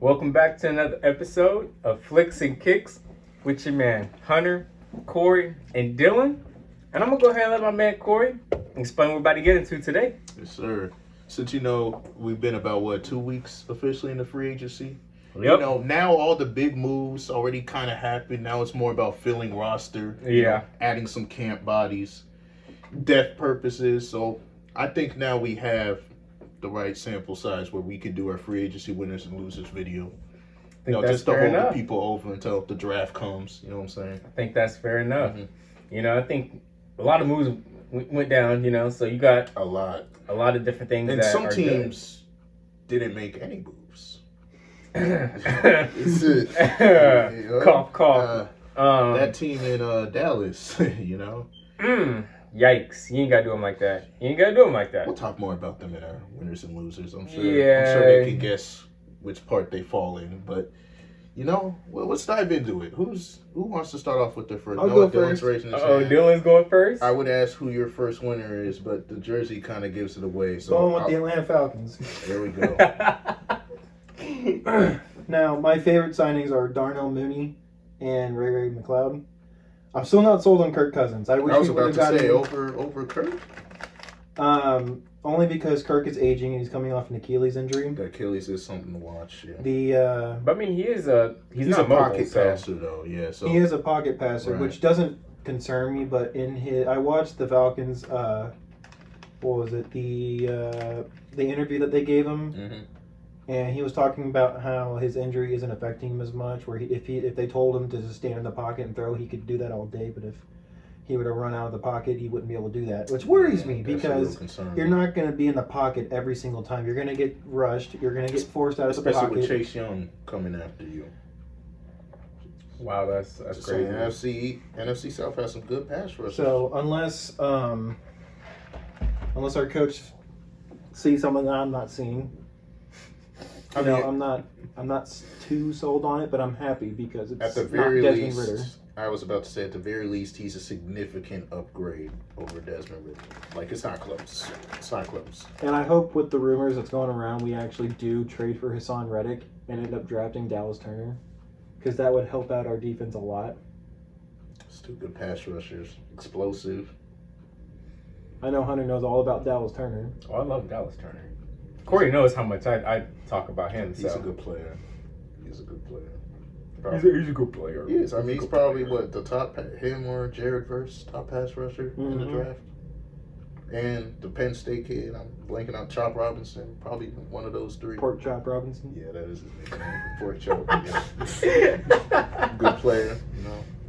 Welcome back to another episode of Flicks and Kicks with your man Hunter, Corey, and Dylan. And I'm gonna go ahead and let my man Corey explain what we're about to get into today. Yes, sir. Since we've been about 2 weeks officially in the free agency. Yep. Now all the big moves already kind of happened. Now it's more about filling roster. Adding some camp bodies, depth purposes. So I think now we have the right sample size where we could do our free agency winners and losers video. Just to hold the people over until the draft comes. You know what I'm saying? I think that's fair enough. Mm-hmm. I think a lot of moves went down. So you got a lot of different things. And that some are teams didn't make any moves. Cough, cough. That team in Dallas, Yikes. You ain't gotta do them like that. We'll talk more about them in our winners and losers, I'm sure. Yeah. I'm sure they can guess which part they fall in. But, let's dive into it. Who wants to start off with their first? I'll go first. Dylan's going first? I would ask who your first winner is, but the jersey kind of gives it away. So going with the Atlanta Falcons. There we go. Now, my favorite signings are Darnell Mooney and Ray McLeod. I'm still not sold on Kirk Cousins. I was about to say over Kirk. Only because Kirk is aging and he's coming off an Achilles injury. The Achilles is something to watch. Yeah. But I mean, he's not a mobile, pocket passer though. Yeah, so he is a pocket passer, right. which doesn't concern me. But I watched the Falcons. What was it? The interview that they gave him. Mm-hmm. And he was talking about how his injury isn't affecting him as much. Where if they told him to just stand in the pocket and throw, he could do that all day. But if he were to run out of the pocket, he wouldn't be able to do that, which worries me because you're not going to be in the pocket every single time. You're going to get rushed. You're going to get forced out of the pocket. Especially with Chase Young coming after you. Wow, that's crazy. NFC South has some good pass rushers. So unless our coach sees something that I'm not seeing. I'm not too sold on it, but I'm happy because it's at the very not Desmond Ritter. I was about to say at the very least he's a significant upgrade over Desmond Ritter. Like it's not close. And I hope with the rumors that's going around, we actually do trade for Hassan Reddick and end up drafting Dallas Turner, because that would help out our defense a lot. It's two good pass rushers, explosive. I know Hunter knows all about Dallas Turner. Oh, I love Dallas Turner. Corey knows how much I talk about him. He's a good player. He's a good player. He's a good player. He is. I mean, he's probably the top, him or Jared Verse, top pass rusher in the draft. And the Penn State kid, I'm blanking out, Chop Robinson, probably one of those three. Pork Chop Robinson? Yeah, that is his name. Pork Chop. Yeah. Good player,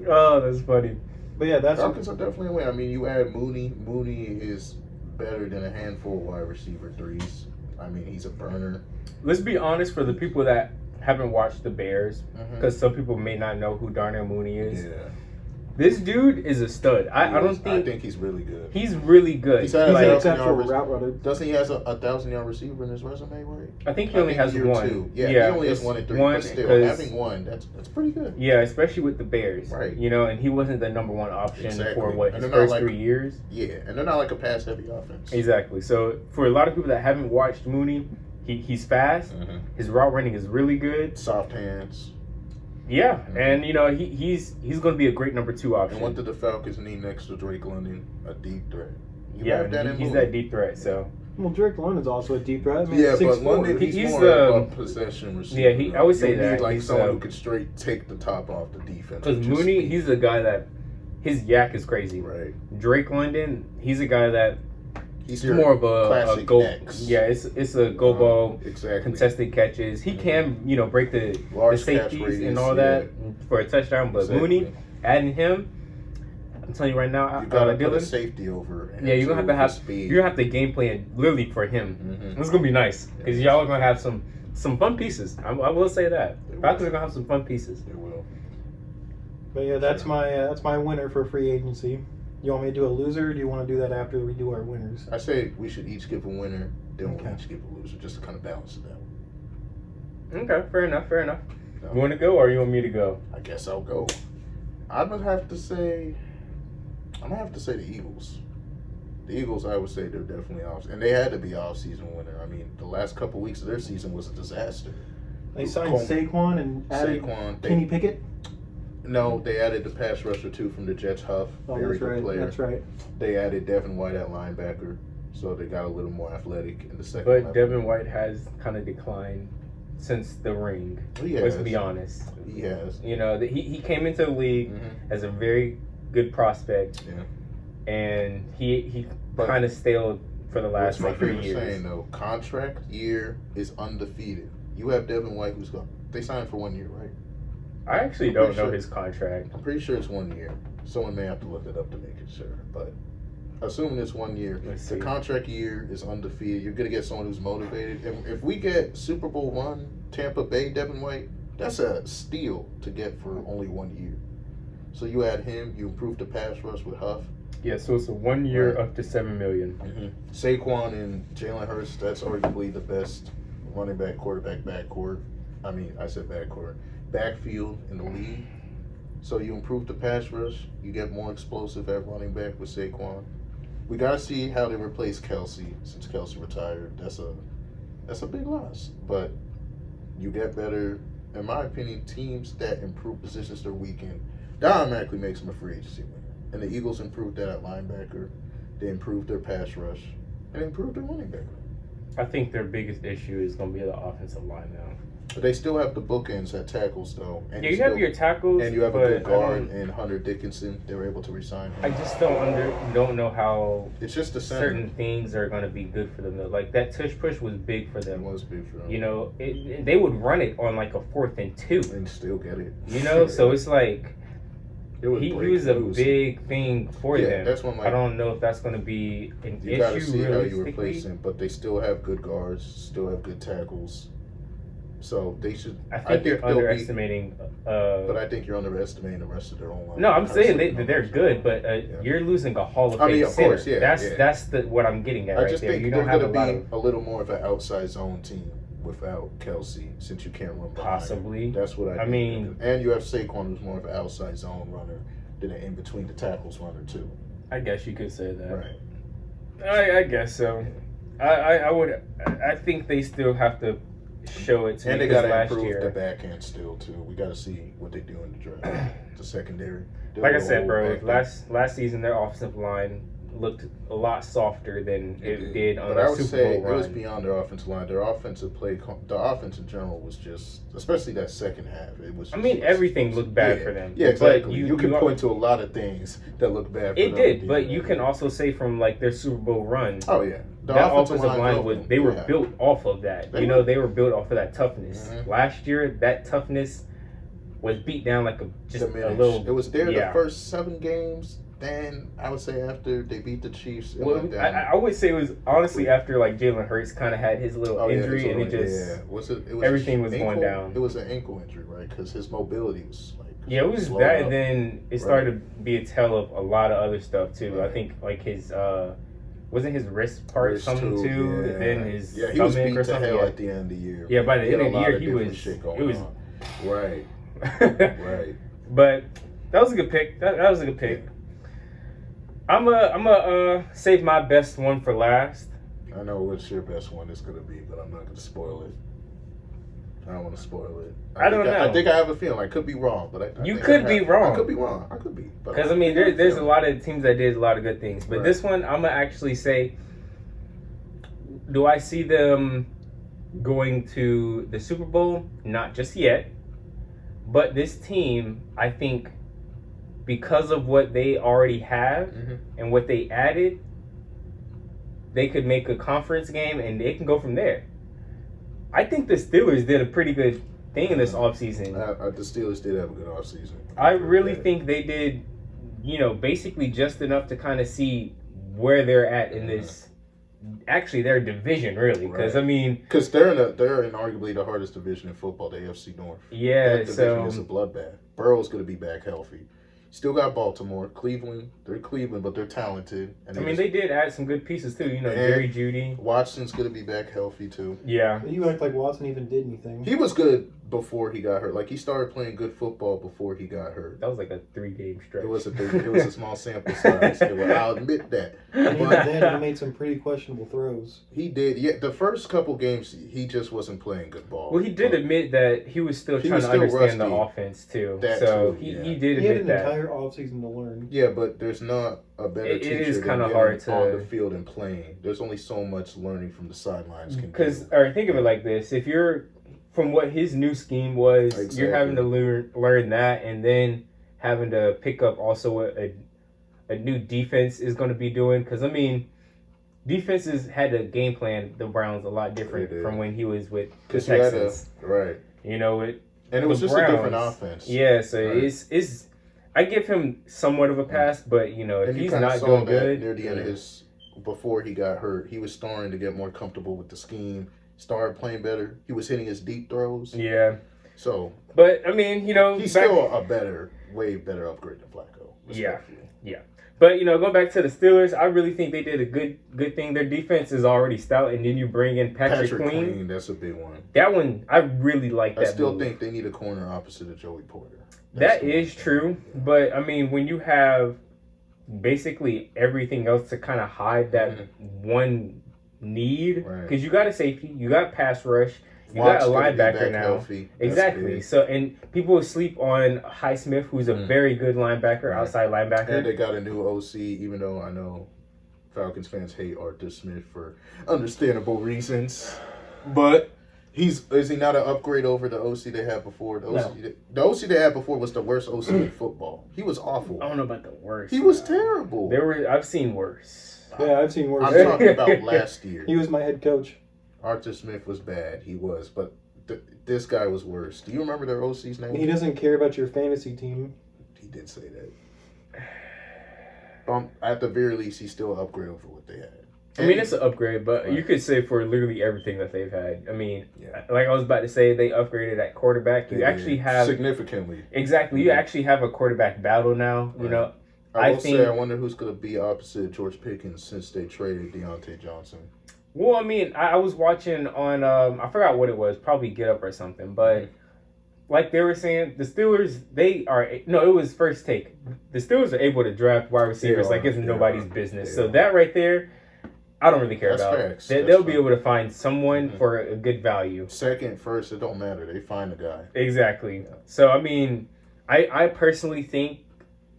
Oh, that's funny. But yeah, Falcons are definitely a win. I mean, you add Mooney. Mooney is better than a handful of wide receiver threes. I mean, he's a burner. Let's be honest, for the people that haven't watched the Bears, because some people may not know who Darnell Mooney is. Yeah. This dude is a stud. I think he's really good. He's really good. He's an exceptional route runner. Doesn't he has a 1,000-yard receiver in his resume, right? I think he only has one. Two. Yeah, he only has 1 and 3. But still, having one, that's pretty good. Yeah, especially with the Bears. Right. And he wasn't the number one option for his first 3 years. Yeah, and they're not like a pass-heavy offense. Exactly. So for a lot of people that haven't watched Mooney, he's fast. Mm-hmm. His route running is really good. Soft hands. Yeah, and he's going to be a great number 2 option. And what did the Falcons need next to Drake London? A deep threat. He's that deep threat. So. Well, Drake London's also a deep threat. I mean, yeah, but 6'4". London, he's more of a possession receiver. Yeah, I would say that. Need like someone who could straight take the top off the defense. Because Mooney, he's a guy that his yak is crazy. Right. Drake London, he's a guy that. He's more of a goal. Yeah, it's a go ball, exactly. Contested catches. He can break the safeties radius, and all that for a touchdown. But Mooney, adding him, I'm telling you right now, you gotta put a Dylan, safety over. Yeah, you're gonna have to game plan literally for him. Mm-hmm. It's gonna be nice because y'all are gonna have some fun pieces. I will say that Falcons are gonna have some fun pieces. They will. But yeah, that's my winner for free agency. You want me to do a loser, or do you want to do that after we do our winners? I say we should each give a winner, then we'll each give a loser, just to kind of balance it out. Okay, fair enough. No. You want to go, or you want me to go? I guess I'll go. I'm gonna have to say the Eagles. The Eagles, I would say they're definitely off, and they had to be off-season winner. I mean, the last couple weeks of their season was a disaster. They signed Saquon and added Kenny Pickett. No, they added the pass rusher too from the Jets, Huff. Oh, Very that's good right. player. That's right. They added Devin White at linebacker, so they got a little more athletic in the second. But level. Devin White has kind of declined since the ring. Let's be honest. He has. You know, he came into the league as a very good prospect. Yeah. And he kind of stalled for the last 3 years. Saying though, contract year is undefeated. You have Devin White, who's gone. They signed for 1 year, right? I actually don't know his contract. I'm pretty sure it's 1 year. Someone may have to look it up to make it sure, but assuming it's 1 year, the contract year is undefeated. You're gonna get someone who's motivated. And if we get Super Bowl run Tampa Bay Devin White, that's a steal to get for only 1 year. So you add him, you improve the pass rush with Huff. Yeah, so it's a 1 year up to $7 million. Saquon and Jalen Hurts, that's arguably the best running back, quarterback, backcourt. I mean, I said backcourt. Backfield in the league. So you improve the pass rush. You get more explosive at running back with Saquon. We got to see how they replace Kelsey since Kelsey retired. That's a big loss. But you get better, in my opinion, teams that improve positions their weekend. That automatically makes them a free agency winner. And the Eagles improved that at linebacker. They improved their pass rush. And improved their running back. I think their biggest issue is going to be the offensive line now. But they still have the bookends at tackles, though. And you have your tackles, and you have a good guard in Hunter Dickinson. They were able to resign him. I just don't know how it's just the certain things are going to be good for them. Though. Like that tush push was big for them. It was big for them. You know, they would run it on like a 4th and 2, and still get it. You know, so it's like he was a loose. Big thing for them. That's one. Like, I don't know if that's going to be an issue. You got to see how you replace him, but they still have good guards, still have good tackles. So they should. I think you're underestimating. But I think you're underestimating the rest of their own line. No, I'm saying they're good, but you're losing a Hall of Fame center. Course, That's what I'm getting at. I just think they're going to be a little more of an outside zone team without Kelsey, since you can't run behind. Possibly. That's what I mean. And you have Saquon, who's more of an outside zone runner than an in between the tackles runner too. I guess you could say that. Right. I guess so. I think they still have to show it to me. And they got to improve the back end still too. We got to see what they do in the draft. The secondary. Like I said, bro, last season their offensive line looked a lot softer than it did on the Super Bowl run. But I would say it was beyond their offensive line. Their offensive play, the offense in general was just, especially that second half. It was. Everything looked bad for them. Yeah, exactly. But you can point to a lot of things that look bad. For them. It did, but you can also say from like their Super Bowl run. Oh yeah. That offensive line was were built off of that. They were built off of that toughness. Last year, that toughness was beat down like a little. It was there the first 7 games. Then I would say after they beat the Chiefs, it went down. I would say it was honestly after like Jalen Hurts kind of had his little injury and it just everything was going down. It was an ankle injury, right? Because his mobility was like it was that, and then it started to be a tell of a lot of other stuff too. Right. I think like his wasn't his wrist part something too, and then his he was beat to hell at the end of the year. Yeah, by the end of the year he was right. Right. But that was a good pick. That was a good pick. I'm a save my best one for last. I know what your best one is gonna be, but I'm not gonna spoil it. I don't want to spoil it. I don't know. I think I have a feeling. I could be wrong, but I could be wrong. I could be wrong. I could be. Because there's a lot of teams that did a lot of good things, but this one I'm gonna actually say, do I see them going to the Super Bowl? Not just yet, but this team, I think, because of what they already have and what they added, they could make a conference game and they can go from there. I think the Steelers did a pretty good thing in this offseason. The Steelers did have a good offseason. I really think they did, basically just enough to kind of see where they're at in this. Actually, their division, really, because because they're in arguably the hardest division in football, the AFC North. Yeah, that division is a bloodbath. Burrow's going to be back healthy. Still got Baltimore, Cleveland. They're Cleveland, but they're talented. And they did add some good pieces too. Jerry Jeudy. Watson's going to be back healthy too. Yeah. You act like Watson even did anything. He was good before he got hurt. Like, he started playing good football before he got hurt. That was like a 3-game stretch. It was a small sample size. I'll admit that. And even But then, he made some pretty questionable throws. he did. Yeah, the first couple games, he just wasn't playing good ball. Well, he did admit that he was still trying to understand the offense, too. He did He had admit an that. entire offseason to learn. Yeah, but there's not a better teacher It is than kind of getting hard to on the field and playing. There's only so much learning from the sidelines can do. Because, or think of it like this: if you're from what his new scheme was, you're having to learn that, and then having to pick up also what a new defense is going to be doing. Because I mean, defenses had to game plan the Browns a lot different from when he was with the Texans. Right. You know and it was just Browns, a different offense. Yeah, so it's. I give him somewhat of a pass, but you know, if he's not doing good near the end of before he got hurt, he was starting to get more comfortable with the scheme. Started playing better. He was hitting his deep throws. Yeah. So, but I mean, you know, he's still way better upgrade than Flacco. Yeah. But you know, going back to the Steelers, I really think they did a good thing. Their defense is already stout, and then you bring in Patrick Queen. That's a big one. That one, I really like that. I still think they need a corner opposite of Joey Porter. That is true, but I mean, when you have basically everything else to kind of hide that one need, because you got a safety, you got pass rush, you got a linebacker now. Exactly. So, and people will sleep on Highsmith, who's a very good linebacker, outside linebacker. And they got a new OC, even though I know Falcons fans hate Arthur Smith for understandable reasons, but. Is he not an upgrade over the OC they had before? The OC they had before was the worst OC in football. He was awful. I don't know about the worst. He was terrible. I've seen worse. Yeah, I've seen worse. I'm talking about last year. He was my head coach. Arthur Smith was bad. He was, but this guy was worse. Do you remember their OC's name? He doesn't care about your fantasy team. He did say that. At the very least, he's still an upgrade over what they had. I mean, it's an upgrade, but you could say for literally everything that they've had. I mean, like I was about to say, they upgraded at quarterback. You actually have significantly. Exactly, you actually have a quarterback battle now. You know, I wonder who's going to be opposite George Pickens since they traded Deontay Johnson. Well, I mean, I was watching on I forgot what it was, probably Get Up or something, but. Like they were saying, the Steelers, it was First Take. The Steelers are able to draft wide receivers like it's nobody's business. So that right there, I don't really care about. Facts. They'll be able to find someone for a good value. Second, first, it don't matter. They find a guy. Exactly. Yeah. So, I mean, I personally think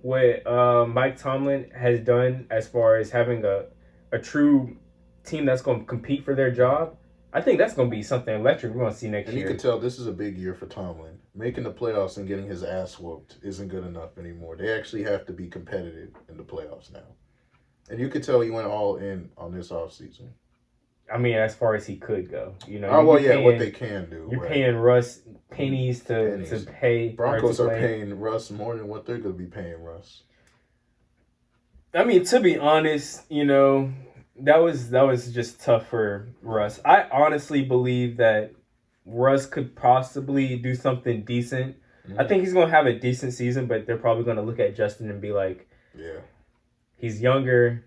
what Mike Tomlin has done as far as having a true team that's going to compete for their job, I think that's going to be something electric we're going to see next year. And you can tell this is a big year for Tomlin. Making the playoffs and getting his ass whooped isn't good enough anymore. They actually have to be competitive in the playoffs now. And you could tell he went all in on this offseason. I mean, as far as he could go. You know. Oh, well, what they can do. You're paying Russ pennies to pay. Broncos are paying Russ more than what they're going to be paying Russ. I mean, to be honest, you know, that was just tough for Russ. I honestly believe that Russ could possibly do something decent. I think he's going to have a decent season, but they're probably going to look at Justin and be like, he's younger.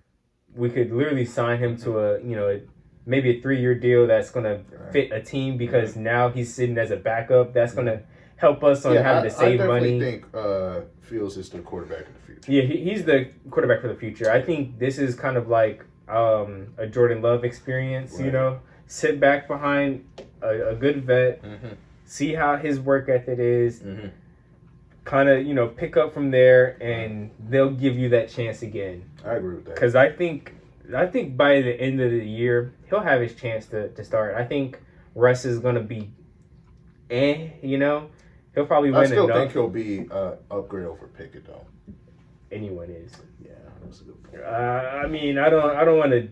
We could literally sign him to maybe a 3-year deal that's going to fit a team because now he's sitting as a backup. That's going to help us on having to save money. I think Fields is the quarterback of the future. Yeah, he's the quarterback for the future. I think this is kind of like a Jordan Love experience, you know. Sit back behind a good vet, see how his work ethic is, kind of, pick up from there, and they'll give you that chance again. I agree with that. Because I think by the end of the year, he'll have his chance to start. I think Russ is going to be He'll probably win enough. I still think he'll be upgrade over Pickett, though. Anyone is. Yeah, that's a good point. I mean, I don't want to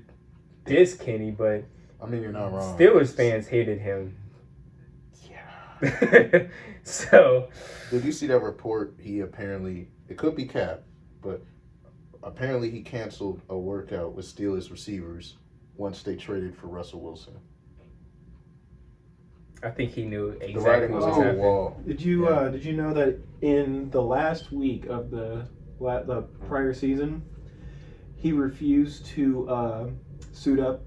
diss Kenny, but I mean, you're not wrong. Steelers fans hated him. Yeah. So. Did you see that report? It could be Cap, but apparently he canceled a workout with Steelers receivers once they traded for Russell Wilson. I think he knew exactly what was happening. Wall. Did you know that in the last week of the prior season, he refused to suit up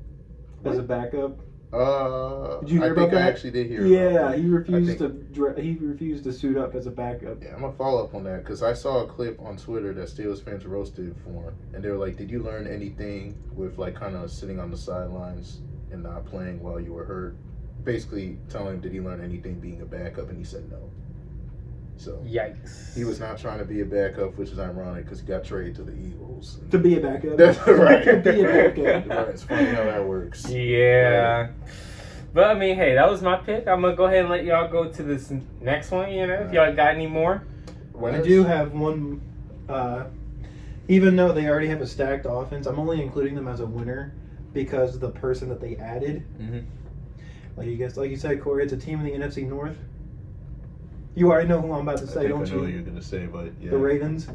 as a backup Did you hear about that? I actually did hear. Yeah, about that. he refused to suit up as a backup. Yeah, I'm gonna follow up on that because I saw a clip on Twitter that Steelers fans roasted for him, and they were like, "Did you learn anything with like kind of sitting on the sidelines and not playing while you were hurt?" Basically, telling him, "Did he learn anything being a backup?" And he said no. So yikes. he was not trying to be a backup, which is ironic because he got traded to the Eagles. To be a backup. That's right. To be a backup. Right. It's funny how that works. Yeah. Right. But I mean, hey, that was my pick. I'm gonna go ahead and let y'all go to this next one. You know, if y'all got any more. I do have one. Even though they already have a stacked offense, I'm only including them as a winner because the person that they added. Mm-hmm. Like you said, Corey, it's a team in the NFC North. You already know who I'm about to say, don't I know you? what you're gonna say, but yeah. The Ravens.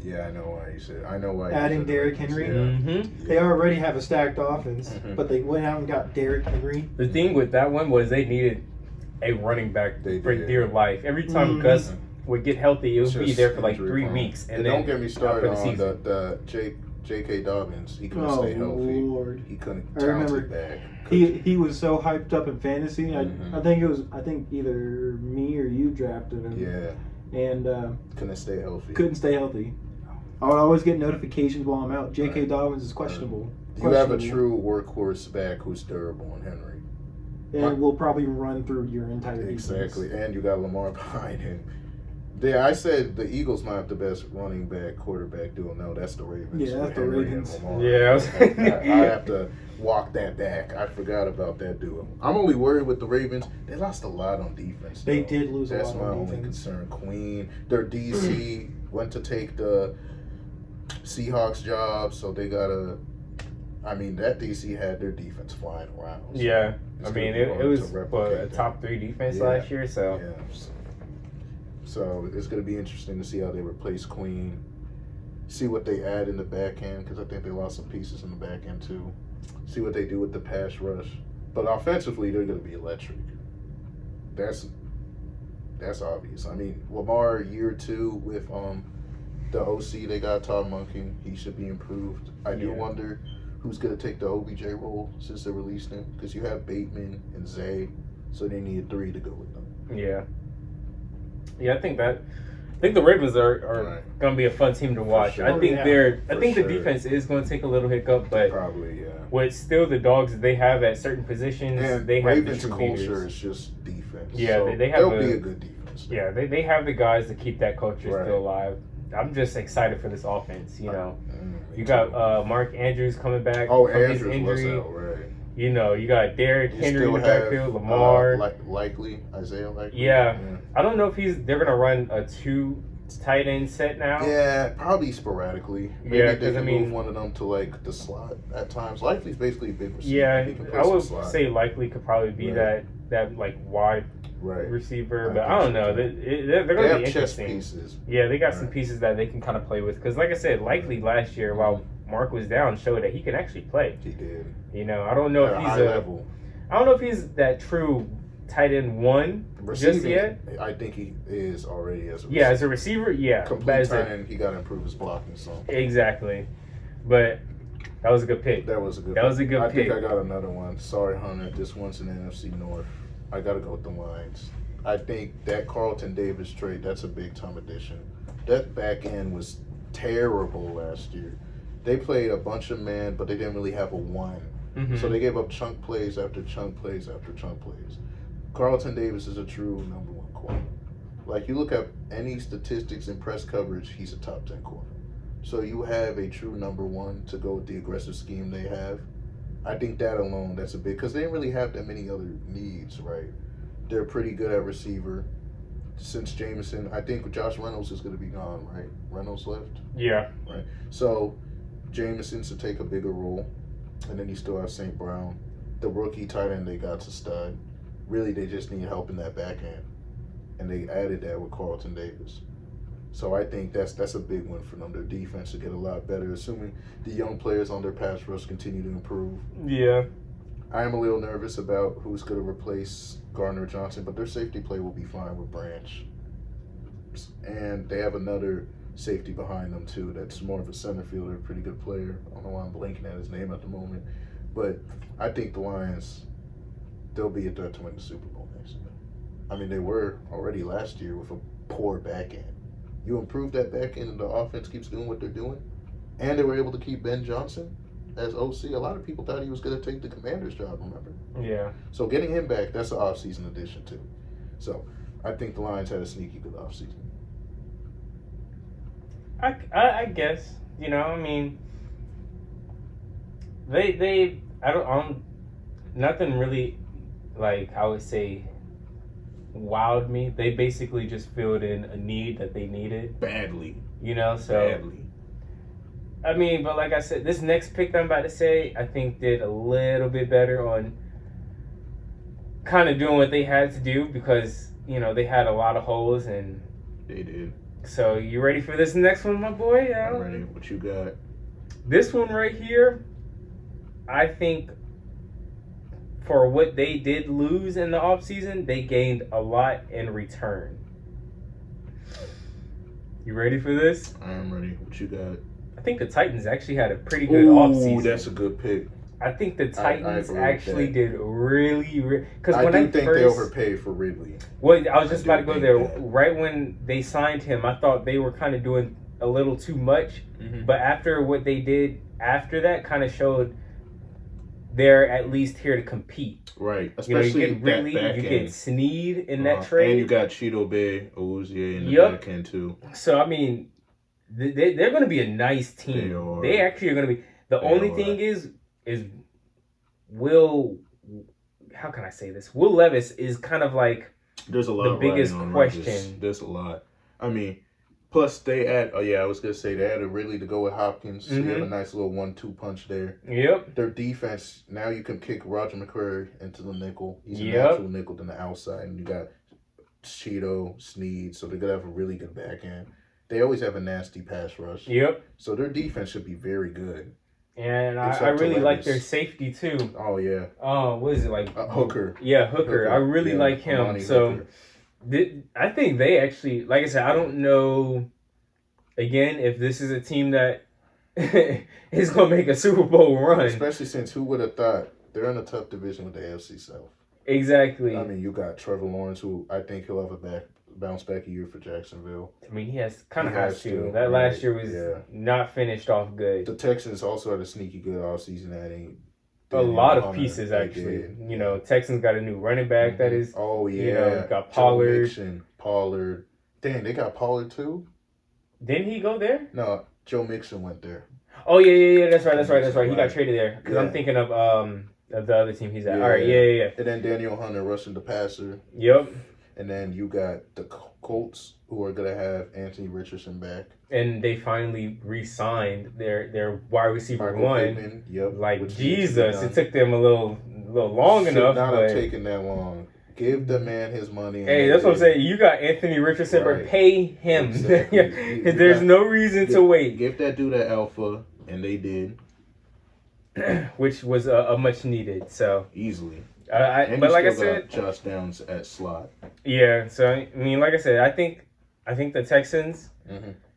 Yeah, I know why you said. I know why. Adding Derrick Henry. Yeah. Mm-hmm. They already have a stacked offense, Mhm. but they went out and got Derrick Henry. The thing with that one was they needed a running back They for did. dear life. Every time Mhm. Gus would get healthy, it would be Just there for like injury 3 prone. weeks, and And then don't get me started out for on the the J.K. Dobbins. He couldn't Oh stay healthy. Lord! He couldn't. I remember Talented back. He was so hyped up in fantasy. Mhm. I think either me or you drafted him. Yeah, And couldn't stay healthy. couldn't stay healthy. I would always get notifications while I'm out. J.K. Right. Dobbins is questionable. You have a Questionable. true workhorse back who's durable in Henry. And will probably run through your entire defense. Exactly, and you got Lamar behind him. Yeah, I said the Eagles might have the best running back quarterback duo. No, that's the Ravens. Yeah, that's with the Henry and Ravens. Lamar. Yeah, I was- I have to walk that back. I forgot about that duo. I'm only worried with the Ravens. They lost a lot on defense. They though. did lose a That's lot my on only defense. concern. Queen, their DC went to take the Seahawks job, so they gotta. I mean, that DC had their defense flying around. So Yeah, it's I gonna mean, be it hard was to a replicate that. top 3 defense Yeah. last year, so Yeah. So it's going to be interesting to see how they replace Queen, see what they add in the back end, because I think they lost some pieces in the back end too. See what they do with the pass rush. But offensively, they're going to be electric. That's obvious. I mean, Lamar year 2 with the OC they got, Todd Monken, he should be improved. I do Yeah. wonder who's going to take the OBJ role since they released him, because you have Bateman and Zay, so they need 3 to go with them. yeah. Yeah, I think the Ravens are Right. going to be a fun team to watch. sure. I think Yeah, I for think sure. the defense is going to take a little hiccup, but Probably, yeah. with still the dogs that they have at certain positions, And they have Ravens' the true culture leaders. is just defense. Yeah, so they have they'll a- be a good defense. Yeah, they have the guys to keep that culture Right. still alive. I'm just excited for this offense. You know, Me you too. got Mark Andrews coming back oh, from his Andrews was injury. out, right? You know, you got Derrick You Henry still in the have, backfield, Lamar. Likely, Isaiah Likely. Yeah. I don't know if they're gonna run a 2 tight end set now. Yeah, probably sporadically. Maybe Yeah, they 'cause, can I mean- move one of them to like the slot at times. Likely's basically a big receiver. Yeah, He can play I some would slot. say likely could probably be Right. that like wide right. receiver, I but I think don't so, know. too. They're They gonna have be chess interesting. pieces. Yeah, they got some Right. pieces that they can kind of play with. Because like I said, likely last year while Mark was down showed that he can actually play. He did. You know, I don't know At if a he's high level. I don't know if he's that true tight end 1 just Receiving, yet. I think he is already as a receiver. Yeah, as a receiver, yeah. But Complete as a- tight end, he got to improve his blocking some. exactly. But that was a good pick. That was a good. That was a good I pick. think I got another one. Sorry, Hunter. This one's in the NFC North. I got to go with the Lions. I think that Carlton Davis trade, that's a big time addition. That back end was terrible last year. They played a bunch of men, but they didn't really have a one. Mhm. So they gave up chunk plays after chunk plays after chunk plays. Carlton Davis is a true number 1 corner. Like, you look at any statistics in press coverage, he's a top 10 corner. So you have a true number 1 to go with the aggressive scheme they have. I think that alone, that's a big, because they didn't really have that many other needs, right? They're pretty good at receiver. Since Jameson, I think Josh Reynolds is going to be gone, right? Reynolds left. Yeah. So Jameson's to take a bigger role. And then you still have St. Brown. The rookie tight end they got's a stud. Really, they just need help in that back end. And they added that with Carlton Davis. So I think that's a big one for them. Their defense will get a lot better, assuming the young players on their pass rush continue to improve. Yeah. I am a little nervous about who's going to replace Gardner Johnson, but their safety play will be fine with Branch. And they have another safety behind them, too, that's more of a center fielder, pretty good player. I don't know why I'm blanking at his name at the moment. But I think the Lions, they'll be a threat to win the Super Bowl next year. I mean, they were already last year with a poor back end. You improve that back end and the offense keeps doing what they're doing, and they were able to keep Ben Johnson as OC. A lot of people thought he was going to take the Commander's job, remember? Yeah. So getting him back, that's an offseason addition, too. So I think the Lions had a sneaky good offseason. I guess, you know, I mean, nothing really, like, I would say, wowed me. They basically just filled in a need that they needed. Badly. You know, so. Badly. I mean, but like I said, this next pick that I'm about to say, I think did a little bit better on kind of doing what they had to do because, you know, they had a lot of holes and. They did. So, you ready for this next one, my boy? I'm ready. What you got? This one right here, I think for what they did lose in the offseason, they gained a lot in return. You ready for this? I am ready. What you got? I think the Titans actually had a pretty good offseason. Ooh, that's a good pick. I think the Titans I actually did really because I think they overpaid for Ridley. Well, I was just about to go there. That. Right when they signed him, I thought they were kind of doing a little too much. Mm-hmm. But after what they did after that, kind of showed they're at least here to compete. Right, especially you get Ridley, that back you end. get Snead in that trade, and you got Cheeto Bay, Awuzie in the back end too. So I mean, they're going to be a nice team. They actually are going to be. The only thing is how can I say this? Will Levis is kind of like there's a lot the biggest question. There's a lot. I mean, plus they add. Oh yeah, I was gonna say they added Ridley to go with Hopkins. So you have a nice little 1-2 punch there. Yep. Their defense now you can kick Roger McCreary into the nickel. He's a natural nickel than the outside, and you got Cheeto, Snead. So they're gonna have a really good back end. They always have a nasty pass rush. Yep. So their defense should be very good. And I really like their safety too. Oh yeah. What is it like? Hooker. Yeah, Hooker. I really like him. Amani so Hooker. I think they actually, like I said, I don't know. Again, if this is a team that is gonna make a Super Bowl run, especially since who would have thought they're in a tough division with the AFC South. Exactly. I mean, you got Trevor Lawrence, who I think he'll have a bounce back year for Jacksonville. I mean, he has to. That last year was not finished off good. The Texans also had a sneaky good offseason adding a lot of pieces, actually. You know, Texans got a new running back that is. Oh, yeah. You know, got Pollard. Pollard. Dang, they got Pollard too? Didn't he go there? No, Joe Mixon went there. Oh, yeah. That's right. He got traded there. Because I'm thinking of the other team he's at. All right, yeah. And then Daniel Hunter rushing the passer. Yep. And then you got the Colts, who are going to have Anthony Richardson back. And they finally re-signed their wide receiver one. Pittman, yep. Like, Jesus, it took them a little long enough. Should not have taken that long. Give the man his money. Hey, that's what I'm saying. You got Anthony Richardson, but pay him. Exactly. There's no reason to wait. Give that dude that alpha, and they did. Which was a much needed, so. Easily. But like I said, Josh Downs at slot. Yeah, so I mean, like I said, I think the Texans.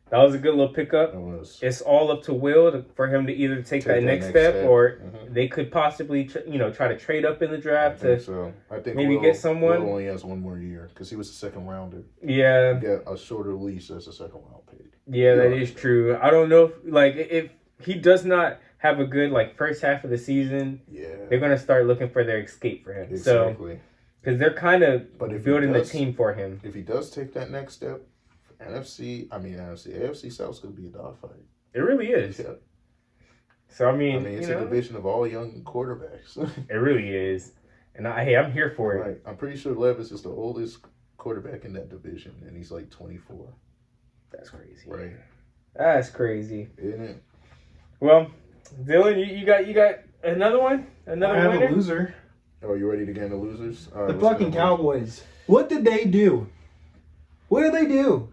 That was a good little pickup. It was. It's all up to Will for him to either take that next step or they could possibly try to trade up in the draft I think maybe get someone. Will only has one more year because he was a second rounder. Yeah, he got a shorter lease as a second round pick. Yeah, that is true. I don't know if he does not have a good first half of the season, they're gonna start looking for their escape for him. Exactly. So, because they're kind of building the team for him. If he does take that next step, AFC South's gonna be a dogfight. It really is. Yeah. So I mean it's a division of all young quarterbacks. It really is, and I'm here for it. Right. I'm pretty sure Levis is the oldest quarterback in that division, and he's like 24. That's crazy. Right. That's crazy. Isn't it? Well, Dylan, you got another one? Another I winner? have a loser. Oh, you ready to get into losers? All right, the fucking Cowboys. What did they do? What did they do?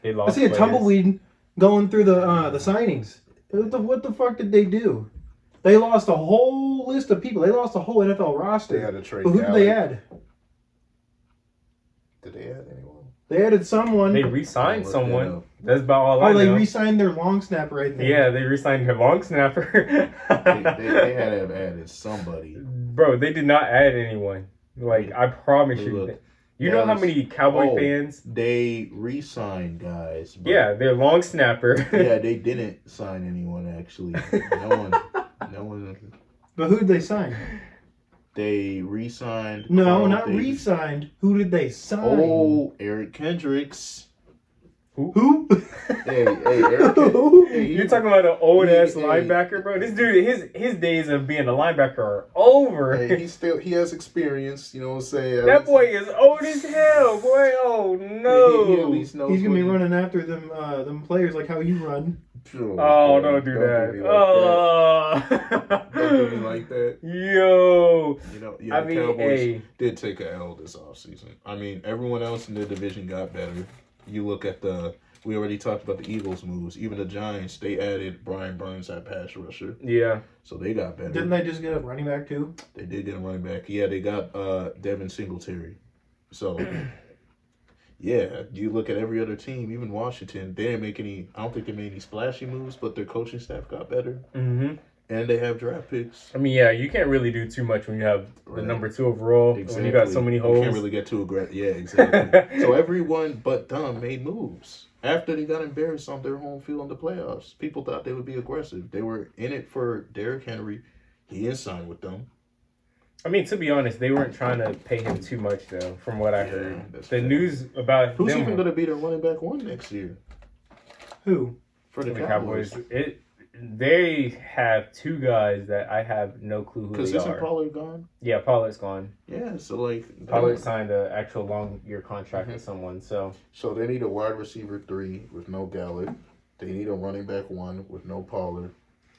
They lost. I see a tumbleweed going through the signings. What the fuck did they do? They lost a whole list of people. They lost a whole NFL roster. They had to trade. But who did they add? Did they add anyone? They added someone. They re-signed Look someone. that up. That's about all I know. They re-signed their long snapper, I think. Yeah, they re-signed their long snapper. They had to have added somebody. Bro, they did not add anyone. Like, I promise you. Look, You know how many Cowboy fans? They re-signed guys. Yeah, their long snapper. Yeah, they didn't sign anyone, actually. No one. But who did they sign? They re-signed. No, Carl not Davis. re-signed. Who did they sign? Oh, Eric Kendricks. Who? Hey, Eric. Hey, You're talking about an old ass hey. linebacker, bro. This dude, his days of being a linebacker are over. Hey, he has experience. You know what I'm saying? That boy is old as hell, boy. Oh no. He at least knows He's gonna be what running after them players like how you run. Oh, don't do that. me Oh. Don't do me like that. Yo. You know, I the mean, Cowboys hey. did take an L this offseason. I mean, everyone else in the division got better. You look at we already talked about the Eagles' moves. Even the Giants, they added Brian Burns at pass rusher. Yeah. So they got better. Didn't they just get a running back too? They did get a running back. Yeah, they got Devin Singletary. So, yeah, you look at every other team, even Washington, they didn't make any, I don't think they made any splashy moves, but their coaching staff got better. Mm-hmm. And they have draft picks. I mean, yeah, you can't really do too much when you have the Right. number 2 overall. Exactly. When you got so many holes. You can't really get too aggressive. Yeah, exactly. So everyone but Dunn made moves. After they got embarrassed on their home field in the playoffs, people thought they would be aggressive. They were in it for Derrick Henry. He didn't sign with them. I mean, to be honest, they weren't trying to pay him too much, though, from what I heard. that's The fair. news about Who's them even going to be their running back one next year? Who? For the the Cowboys. Cowboys, they have 2 guys that I have no clue who Because they isn't are. Pollard gone? Yeah, Pollard's gone. Yeah, so like... Pollard signed an actual long-year contract Mm-hmm. with someone, so... So they need a wide receiver 3 with no Gallup. They need a running back 1 with no Pollard.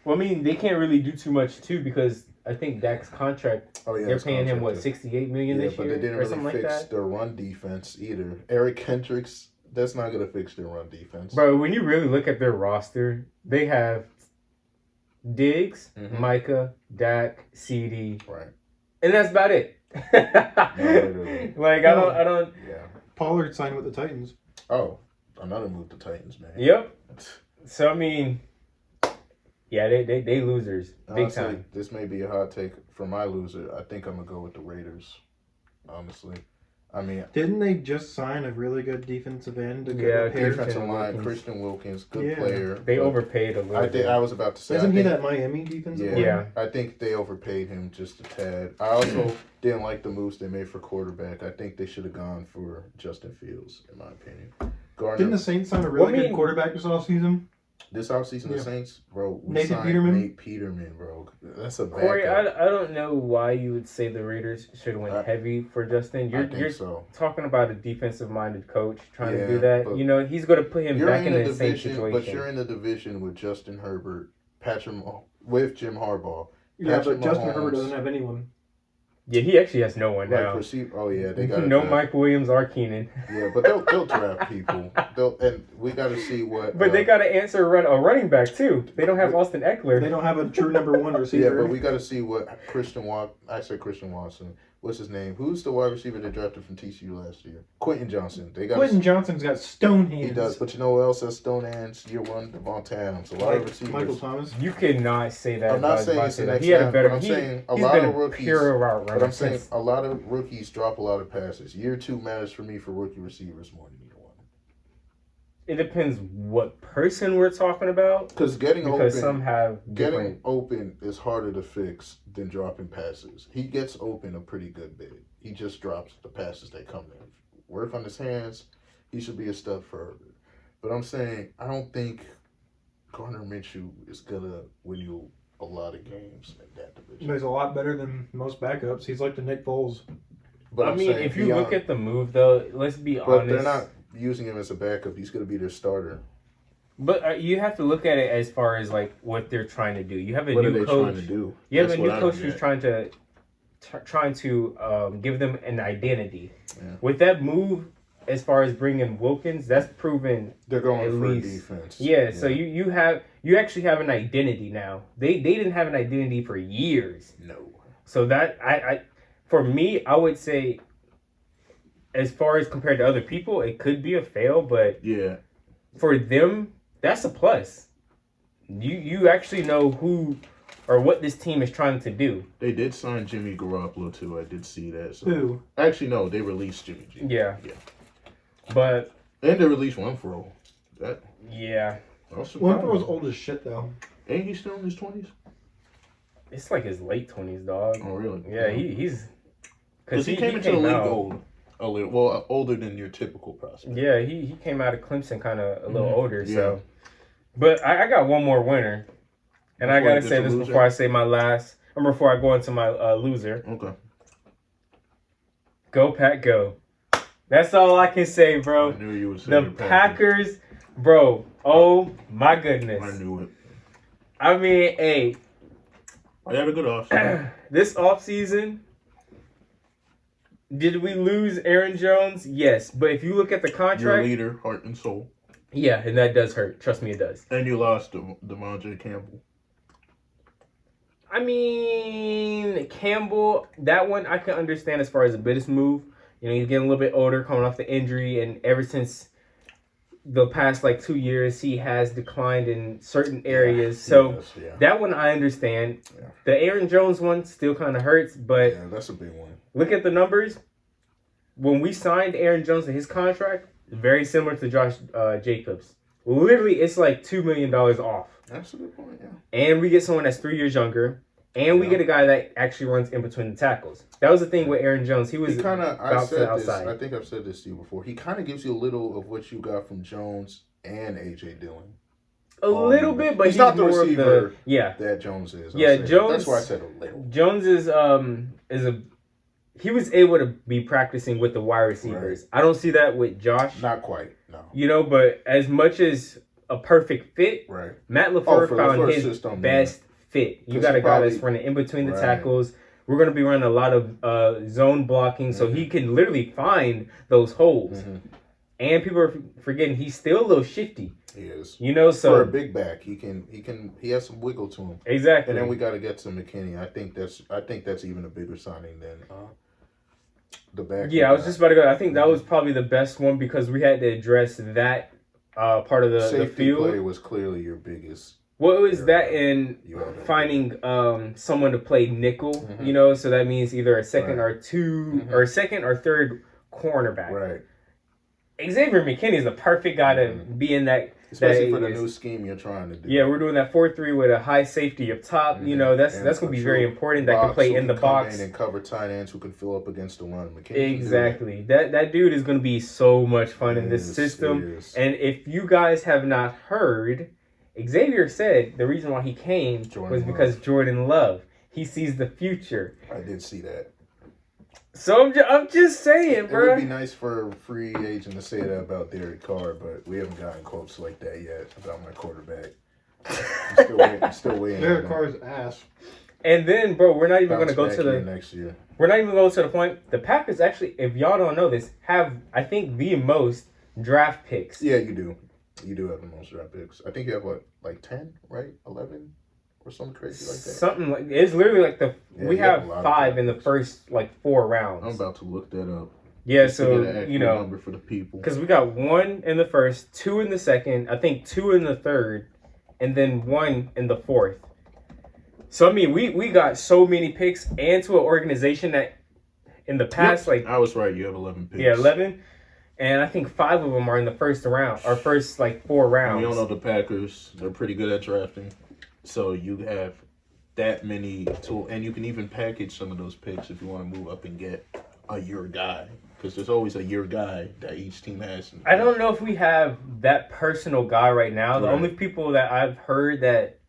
Well, I mean, they can't really do too much, too, because I think Dak's contract, Oh, yeah, they're his paying him, what, contract. $68 million Yeah, this but year? they didn't or something really like fix that? their run defense either. Eric Hendricks, that's not going to fix their run defense. Bro, when you really look at their roster, they have Diggs, Mhm. Micah, Dak, CD, Right. and that's about it. literally. Like, I don't... Yeah. Pollard signed with the Titans. Oh, another move to Titans, man. Yep. So, I mean... Yeah, they losers. Big Honestly, time. this may be a hot take for my loser. I think I'm going to go with the Raiders. Honestly. I mean, Didn't they just sign a really good defensive end to get Yeah, repaired? defensive Wilkins. line, Christian Wilkins, good Yeah. player. They but overpaid a little I bit. was about to say. Isn't I he think, that Miami defensive Yeah, line? Yeah. I think they overpaid him just a tad. I also didn't like the moves they made for quarterback. I think they should have gone for Justin Fields, in my opinion. Gardner, Didn't the Saints sign a really Well, I mean- good quarterback this offseason? this offseason, the Yeah. Saints, bro, we Nathan signed Peterman? Nate Peterman, bro. That's a backup. Corey, I don't know why you would say the Raiders should have went heavy for Justin. I You're think so. talking about a defensive-minded coach trying to Yeah, do that. but You know, he's going to put him You're back in in the the same division, situation. but you're in the division with Justin Herbert, with Jim Harbaugh. Yeah, Patrick but Justin Mahomes. Herbert doesn't have anyone. Yeah, he actually has no one now. Oh yeah, they got No Mike Williams or Keenan. Yeah, but they'll draft people. And we got to see what. But they got to answer a running back, too. They don't have Austin Eckler. They don't have a true number one Yeah, receiver. but we got to see what Christian Watson. What's his name? Who's the wide receiver they drafted from TCU last year? Quentin Johnson. They got. Quentin Johnson's got stone hands. He does, but you know what else has stone hands? Year one, Devontae Adams. A lot of receivers. Michael Thomas. You cannot say that. I'm not about saying Devontae it's the Adams. next He had a round, better. but I'm saying a he's lot been of rookies. pure route runner But I'm saying since- a lot of rookies drop a lot of passes. Year 2 matters for me for rookie receivers more than year 1. It depends what person we're talking about. Because getting Some have getting different. open is harder to fix than dropping passes. He gets open a pretty good bit. He just drops the passes that come in. Work on his hands. He should be a step further. But I'm saying I don't think Gardner Minshew is gonna win you a lot of games in that division. He's a lot better than most backups. He's like the Nick Foles. But I I'm mean, saying if you beyond- look at the move, though, let's be but honest. they're not using him as a backup. He's gonna be their starter. But you have to look at it as far as like what they're trying to do. You have a What are new they coach. trying to do? You have That's a new what I coach don't who's get. trying to give them an identity. Yeah. With that move, as far as bringing Wilkins, that's proven. They're going At for least. defense. Yeah, so you actually have an identity now. They didn't have an identity for years. No. So that I for me, I would say as far as compared to other people, it could be a fail, but yeah, for them, that's a plus. You actually know who or what this team is trying to do. they did sign Jimmy Garoppolo too. I did see that. So. Who? Actually, no, they released Jimmy G. Yeah. Yeah. But And they released Renfro. That yeah, Winfrow's old as shit though. ain't he still in his 20s? it's like his late 20s, dog. Oh, really? Yeah, he's Because he came into the league out. old, a little, well, older than your typical prospect. Yeah, he came out of Clemson kind of a little older. Yeah. So, but I got one more winner, and I Before gotta you say get to this loser? before I say my last, or before I go into my loser. Okay. Go Pack, go! That's all I can say, bro. I knew you would say The your Packers, bro. Oh my goodness. I knew it. I mean, hey, I had a good offseason. this offseason, did we lose Aaron Jones? Yes, but if you look at the Your contract, leader, heart and soul. yeah, and that does hurt. Trust me, it does. And you lost DeMondre Campbell. I mean, Campbell, that one I can understand as far as a business move. You know, he's getting a little bit older, coming off the injury, and ever since the past 2 years, he has declined in certain areas. So Yes, yeah. that one I understand. Yeah. The Aaron Jones one still kind of hurts, but Yeah, that's a big one. look at the numbers. When we signed Aaron Jones to his contract, very similar to Josh Jacobs. Literally, it's like $2 million off. That's a good point, yeah. And we get someone that's 3 years younger. And we get a guy that actually runs in between the tackles. That was the thing with Aaron Jones. He was Kind of. I about to the said this. outside. I think I've said this to you before. He kind of gives you a little of what you got from Jones and AJ Dillon. A little bit, but he's not the more receiver of the that Jones is. I'll Yeah, say. Jones. That's why I said a little. Jones is a he was able to be practicing with the wide receivers. Right. I don't see that with Josh. Not quite. No. You know, but as much as a perfect fit, Right. Matt Oh, LaFleur for the found first his system, best fit. You 'Cause got a he guy probably- that's running in between the Right. tackles. We're going to be running a lot of zone blocking, so he can literally find those holes. Mhm. And people are forgetting he's still a little shifty. He is. You know, so For a big back, he has some wiggle to him. exactly. And then we got to get to McKinney. I think that's even a bigger signing than the back. Yeah, I was just about to go. I think that was probably the best one because we had to address that part of the safety field. play was clearly your biggest. Well, it was that and You had to- finding someone to play nickel, Mhm. you know, so that means either a second Right. or two Mhm. or a second or third cornerback. Right. Xavier McKinney is the perfect guy to be in that. Especially that for the is- new scheme you're trying to do. Yeah, we're doing that 4-3 with a high safety up top. You know, that's And going to be a very true important. That can box play who in the come box. in and cover tight ends who can fill up against the run. McKinney can do Exactly. That dude is going to be so much fun in this Yes, system. yes. And if you guys have not heard, Xavier said the reason why he came Jordan was Love. because Jordan Love. He sees the future. I did see that. So I'm just saying, It would bro. be nice for a free agent to say that about Derek Carr, but we haven't gotten quotes like that yet about my quarterback. I'm still waiting. Derek on Carr's ass. And then, bro, we're not even bounce going to go back to here the. next year. We're not even going to the point. The Packers actually, if y'all don't know this, have I think the most draft picks. Yeah, you do. You do have the most draft picks. I think you have like 10, right? 11 or something crazy like that. Something like it's literally like the Yeah, we you have have a lot of 5 in the draft first 4 rounds. I'm about to look that up. Yeah, Just to so get an accurate you know, number for the people. because we got 1 in the first, 2 in the second, I think 2 in the third, and then 1 in the fourth. So I mean, we got so many picks, and to an organization that in the past, Yep, I was right. You have 11 picks. 11, and I think 5 of them are in the first round, or first 4 rounds. We all know the Packers. They're pretty good at drafting. So you have that many tools, and you can even package some of those picks if you want to move up and get a your guy. Because there's always a your guy that each team has. I don't know if we have that personal guy right now. The Right. only people that I've heard that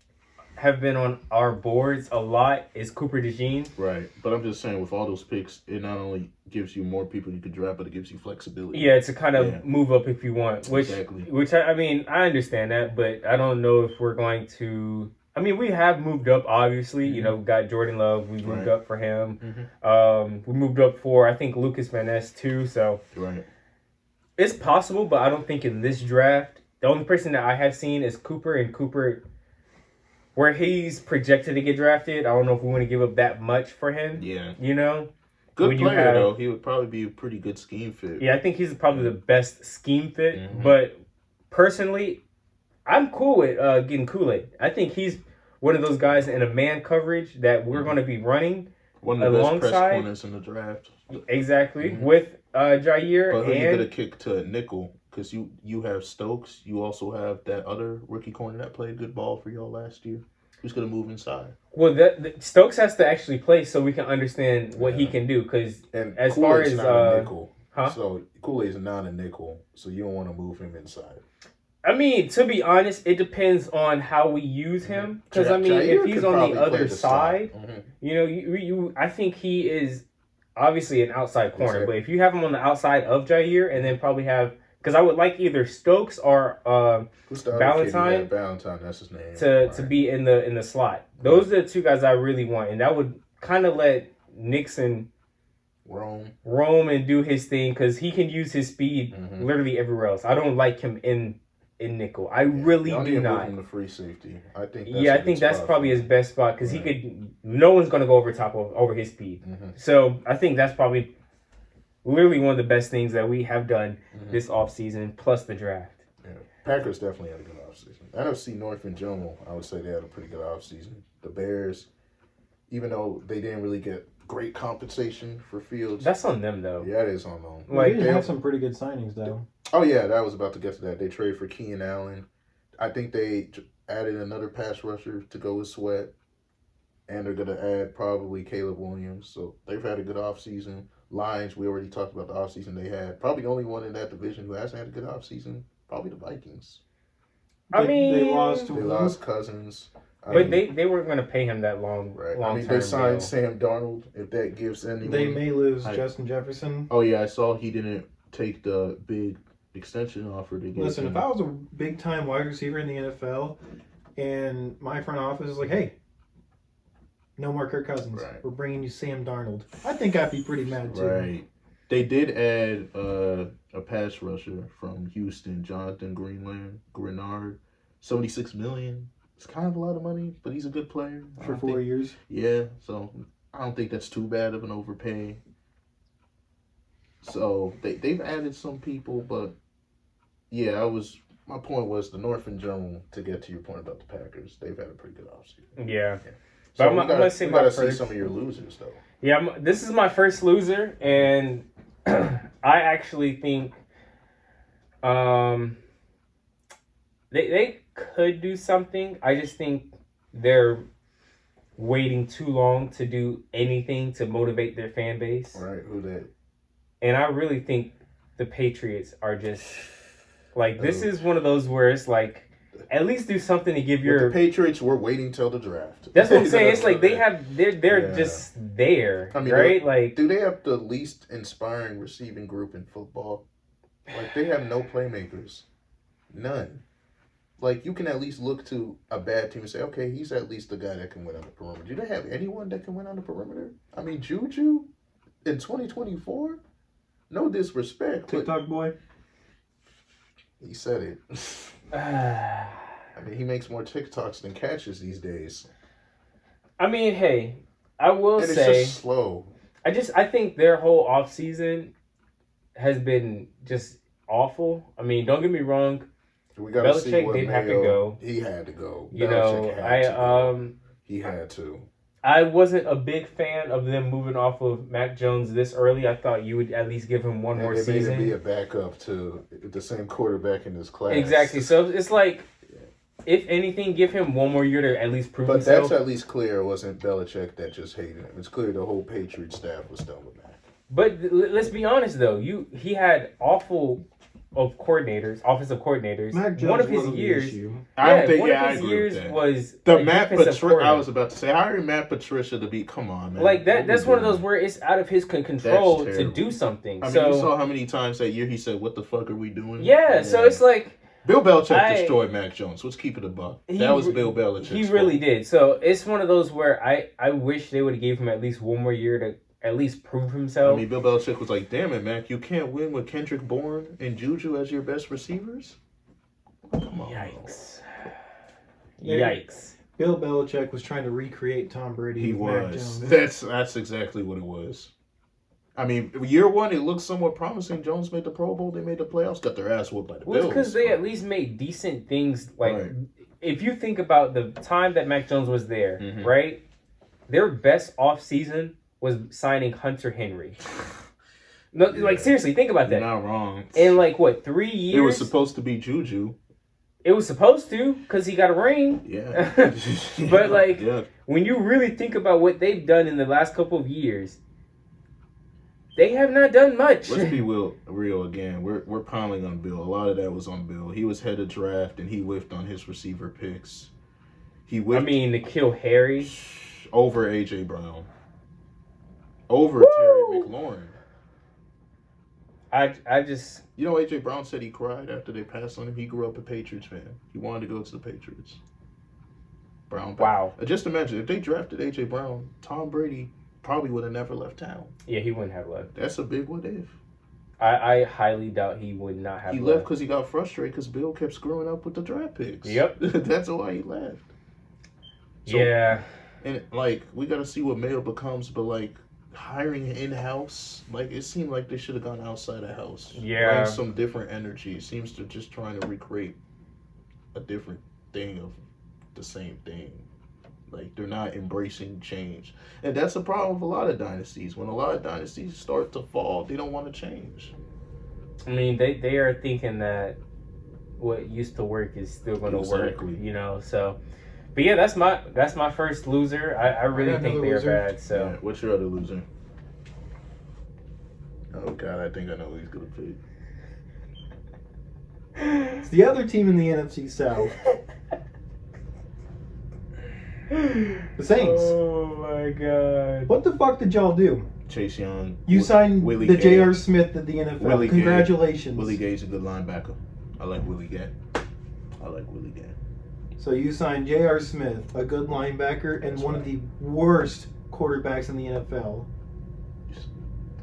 have been on our boards a lot is Cooper DeJean. Right. But I'm just saying, with all those picks, it not only gives you more people you could draft, but it gives you flexibility. Yeah, to kind of Yeah. move up if you want. Which, Exactly. which I mean, I understand that, but I don't know if we're going to. I mean, we have moved up, obviously. You know, we got Jordan Love. We moved Right. up for him. We moved up for, I think, Lucas Van Ness, too. So Right. it's possible, but I don't think in this draft. The only person that I have seen is Cooper, and Cooper, where he's projected to get drafted, I don't know if we want to give up that much for him. Yeah. You know? Good player, though. He would probably be a pretty good scheme fit. Yeah, I think he's probably the best scheme fit. But personally, I'm cool with getting Kool-Aid. I think he's one of those guys in a man coverage that we're going to be running one of the best press corners in the draft. Exactly. With Jair. But who you going to kick to nickel? Because you have Stokes. You also have that other rookie corner that played good ball for y'all last year. Who's going to move inside? Well, Stokes has to actually play so we can understand what he can do. Because as far as not a nickel, so Kool-Aid's not a nickel, so you don't want to move him inside. I mean, to be honest, it depends on how we use him. Because I mean, if he's on the other side, I think he is obviously an outside corner. But if you have him on the outside of Jair, and then probably have. Because I would like either Stokes or Valentine. Valentine, that's his name. To be in the slot. Those are the two guys I really want, and that would kind of let Nixon roam and do his thing because he can use his speed literally everywhere else. I don't like him in nickel. I really do not. Move him to free safety. I think. I think that's probably his best spot because he could. No one's going to go over his speed. So I think that's probably. Literally one of the best things that we have done this offseason, plus the draft. Yeah. Packers definitely had a good offseason. NFC North in general, I would say they had a pretty good offseason. The Bears, even though they didn't really get great compensation for Fields. That's on them, though. Yeah, it is on them. They did have some pretty good signings, though. Oh, yeah, I was about to get to that. They traded for Keenan Allen. I think they added another pass rusher to go with Sweat. And they're going to add probably Caleb Williams. So they've had a good offseason. Lions, we already talked about the offseason they had. Probably the only one in that division who hasn't had a good offseason, probably the Vikings. They lost Cousins. But they weren't going to pay him that long. Right. They signed Sam Darnold. If that gives anyone. They may lose Justin Jefferson. Oh, yeah. I saw he didn't take the big extension offer to get Listen, if I was a big-time wide receiver in the NFL and my front office is like, hey, no more Kirk Cousins. Right. We're bringing you Sam Darnold. I think I'd be pretty mad, too. Right. They did add a pass rusher from Houston, Jonathan Grenard. $76 million. It's kind of a lot of money, but he's a good player. For 4 years? Yeah, so I don't think that's too bad of an overpay. So they've added some people, but yeah, my point was the North in general, to get to your point about the Packers, they've had a pretty good offseason. Yeah. So I'm going to say some of your losers, though. Yeah, this is my first loser, and I actually think they could do something. I just think they're waiting too long to do anything to motivate their fan base. Right, who that? And I really think the Patriots are just, like, this is one of those where it's like, at least do something to give your... The Patriots were waiting till the draft. That's what I'm saying. It's like they're just there, I mean, right? Like, do they have the least inspiring receiving group in football? Like, they have no playmakers. None. Like, you can at least look to a bad team and say, okay, he's at least the guy that can win on the perimeter. Do they have anyone that can win on the perimeter? I mean, Juju in 2024? No disrespect. TikTok boy? He said it. I mean, he makes more TikToks than catches these days. I mean, hey, I will say... It's just slow. I think their whole offseason has been just awful. I mean, don't get me wrong. Belichick didn't have to go. He had to go. You know, he had to. I wasn't a big fan of them moving off of Mac Jones this early. I thought you would at least give him one more season. They made him be a backup to the same quarterback in his class. Exactly. So it's like, if anything, give him one more year to at least prove himself. But that's at least clear. It wasn't Belichick that just hated him. It's clear the whole Patriot staff was done with Mac. But let's be honest, though. He had offensive coordinators. Mac Jones one of his years, I agree with that. Was the Matt Patricia. I was about to say, hiring Matt Patricia to be, come on, man. Like that. That's one of those where it's out of his control to do something. I mean, you saw how many times that year he said, "What the fuck are we doing?" Yeah. So it's like Bill Belichick destroyed Mac Jones. Let's keep it a buck. That was Bill Belichick. He really did. So it's one of those where I wish they would have gave him at least one more year to at least prove himself. I mean, Bill Belichick was like, damn it, Mac, you can't win with Kendrick Bourne and Juju as your best receivers? Come on. Yikes. Yikes. Bill Belichick was trying to recreate Tom Brady. He with was. Mac Jones. That's exactly what it was. I mean, year one, it looked somewhat promising. Jones made the Pro Bowl. They made the playoffs. Got their ass whooped by the Bills. Well, because they at least made decent things. Like, if you think about the time that Mac Jones was there, right? Their best offseason was signing Hunter Henry. No, like, seriously, think about that. You're not wrong. In, like, what, 3 years? It was supposed to be Juju. It was supposed to, because he got a ring. Yeah. But, like, when you really think about what they've done in the last couple of years, they have not done much. Let's be real again. We're piling on Bill. A lot of that was on Bill. He was head of draft, and he whiffed on his receiver picks. N'Keal Harry. Over A.J. Brown. Over Terry McLaurin. I just... You know, A.J. Brown said he cried after they passed on him. He grew up a Patriots fan. He wanted to go to the Patriots. Wow. Just imagine, if they drafted A.J. Brown, Tom Brady probably would have never left town. Yeah, he wouldn't have left. That's a big what if. I highly doubt he would not have left. He left because he got frustrated because Bill kept screwing up with the draft picks. Yep. That's why he left. So, yeah. And, like, we got to see what Mayo becomes, but, like, hiring in-house, like, it seemed like they should have gone outside the house. Yeah. Bring some different energy. It seems they're just trying to recreate a different thing of the same thing. Like, they're not embracing change. And that's the problem with a lot of dynasties. When a lot of dynasties start to fall, they don't want to change. I mean, they are thinking that what used to work is still going to work, you know, so... But yeah, that's my first loser. I really think they're bad. So, yeah, what's your other loser? Oh God, I think I know who he's gonna pick. It's the other team in the NFC South. The Saints. Oh my God! What the fuck did y'all do? Chase Young. You signed Willie the Gay. J.R. Smith of the NFL. Willie Congratulations. Gay. Willie Gay's a good linebacker. I like Willie Gay. So you signed J.R. Smith, a good linebacker, and one of the worst quarterbacks in the NFL,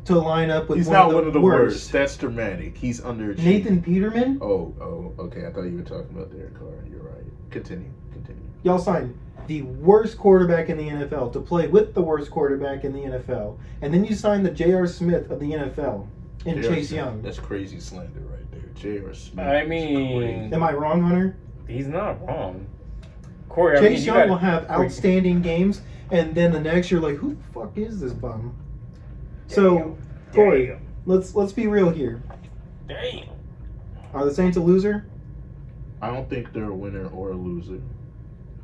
to line up with He's one not of the one of the worst. worst. That's dramatic. He's underachieved. Nathan Peterman? Oh, okay. I thought you were talking about Derek Carr. You're right. Continue. Y'all signed the worst quarterback in the NFL to play with the worst quarterback in the NFL, and then you signed the J.R. Smith of the NFL in Chase Young. That's crazy slander right there. J.R. Smith. I mean... Am I wrong, Hunter? He's not wrong. Corey, Chase Young will have outstanding games, and then the next year, like, who the fuck is this bum? So, Corey, let's be real here. Damn. Are the Saints a loser? I don't think they're a winner or a loser.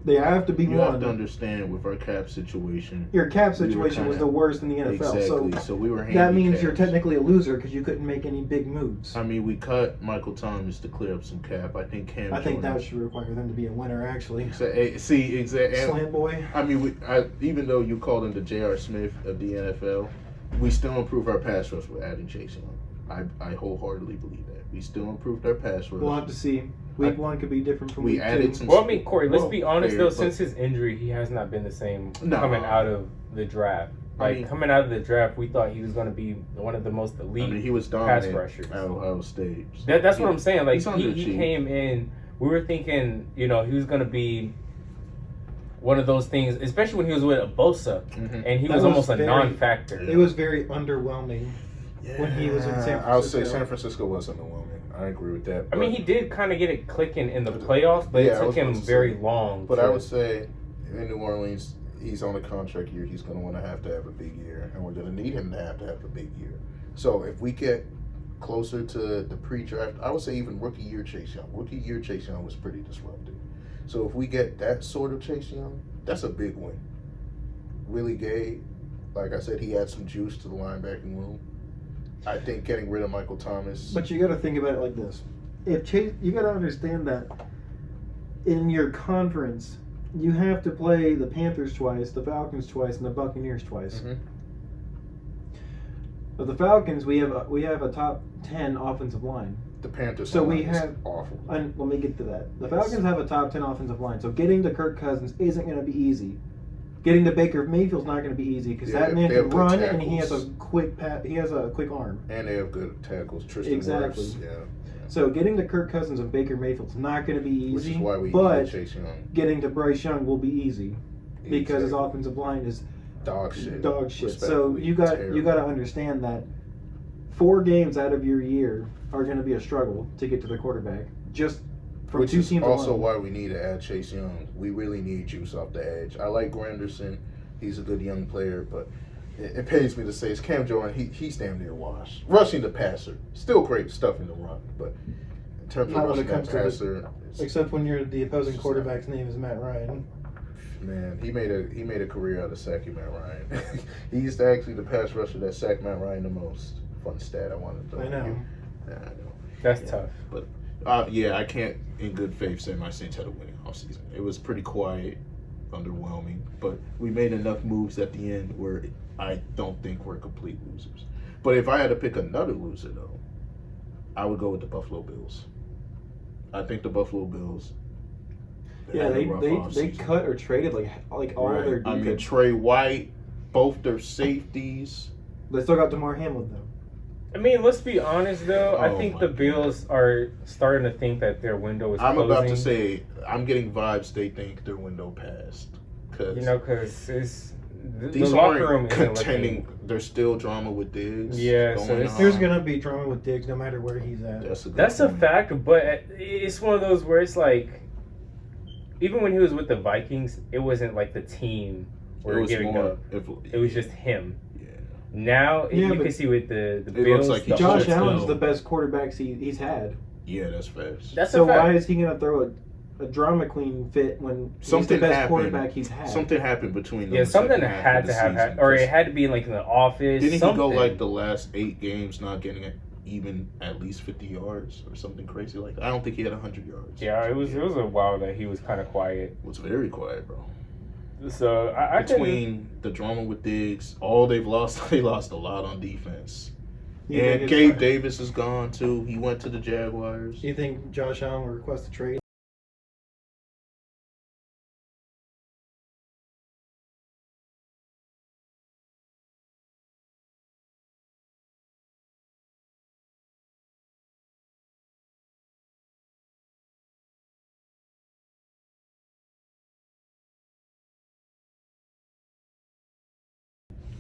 They have to be You one. have to understand with our cap situation. Your cap situation was the worst in the NFL. Exactly. So we were handicapped. That means you're technically a loser because you couldn't make any big moves. I mean, we cut Michael Thomas to clear up some cap. I think I think that should require them to be a winner, actually. See, exactly. Slant boy. I mean, even though you called him the J.R. Smith of the NFL, we still improved our pass rush with adding Chase Young. I wholeheartedly believe that. We still improved our pass rush. We'll have to see. Week one could be different from we week added two. some. Well, I mean, Corey, let's be honest, fair, though. Since his injury, he has not been the same coming out of the draft. I mean, coming out of the draft, we thought he was going to be one of the most elite he was pass dominant rushers. at Ohio State. That's what I'm saying. Like, he came in, we were thinking, he was going to be one of those things, especially when he was with Bosa, and he was almost a non-factor. It was very underwhelming when he was in San Francisco. I would say San Francisco was underwhelming. I agree with that. I mean, he did kind of get it clicking in the playoffs, but it took him very long. But I would say in New Orleans, he's on a contract year. He's going to want to have a big year, and we're going to need him to have a big year. So if we get closer to the pre-draft, I would say even rookie year Chase Young. Rookie year Chase Young was pretty disruptive. So if we get that sort of Chase Young, that's a big win. Willie Gay, like I said, he had some juice to the linebacking room. I think getting rid of Michael Thomas. But you got to think about it like this: if Chase, you got to understand that in your conference, you have to play the Panthers twice, the Falcons twice, and the Buccaneers twice. Mm-hmm. But the Falcons, we have a top 10 offensive line. The Panthers. So we have awful. And let me get to that. The Falcons have a top 10 offensive line. So getting to Kirk Cousins isn't going to be easy. Getting to Baker Mayfield's not going to be easy because that man can run and he has a quick he has a quick arm. And they have good tackles. Tristan exactly. Wirfs, yeah. So getting to Kirk Cousins and Baker Mayfield's not going to be easy. Which is why we but Chase Young. Getting to Bryce Young will be easy because his offensive line is Dog shit. So you got to understand that 4 games out of your year are going to be a struggle to get to the quarterback. Just from Which 2 is teams also alone. why we need to add Chase Young. We really need juice off the edge. I like Granderson. He's a good young player, but it pains me to say it's Cam Jordan. He's damn near washed. Rushing the passer, still great stuff in the run, but in terms of rushing that passer, except when you're the opposing quarterback's name is Matt Ryan. Man, he made a career out of sacking Matt Ryan. He used to actually the pass rusher that sacked Matt Ryan the most. Fun stat I wanted to throw. I know. Yeah, I know. That's tough. But I can't in good faith say my Saints had a winning offseason. It was pretty quiet, underwhelming, but we made enough moves at the end where I don't think we're complete losers. But if I had to pick another loser, though, I would go with the Buffalo Bills. I think the Buffalo Bills. Yeah, they cut or traded like all their defense. I mean, Trey White, both their safeties. They still got DeMar Hamlin though. I mean, let's be honest though. I think the Bills are starting to think that their window is closing. I'm about to say, I'm getting vibes they think their window passed. Because it's these the locker room contending. There's still drama with Diggs. Yeah, there's gonna be drama with Diggs no matter where he's at. That's a fact, but it's one of those where it's like, even when he was with the Vikings, it wasn't like the team were giving up. It was just him. Yeah. Now you can see with the Bills, looks like Josh Allen's the best quarterbacks he's had. Yeah, that's fast. So why is he gonna throw a drama queen fit when he's the best quarterback he's had? Something happened between them. Yeah, something had to have, or it had to be like in the office. Didn't he go like the last 8 games not getting even at least 50 yards or something crazy like that? I don't think he had 100 yards. Yeah, it was a while that he was kind of quiet. It was very quiet, bro. So between the drama with Diggs, they lost a lot on defense. And Gabe Davis is gone too. He went to the Jaguars. Do you think Josh Allen will request a trade?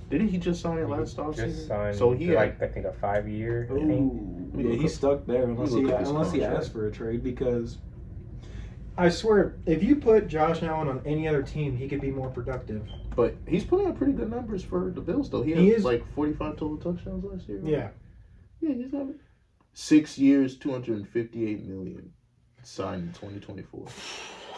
Didn't he just sign it last offseason? Just signed, so he I think a 5-year. Yeah, he's stuck there unless he asks for a trade, because I swear, if you put Josh Allen on any other team, he could be more productive. But he's putting up pretty good numbers for the Bills, though. He had like 45 total touchdowns last year. Right? Yeah, he's having 6 years, $258 million, signed in 2024.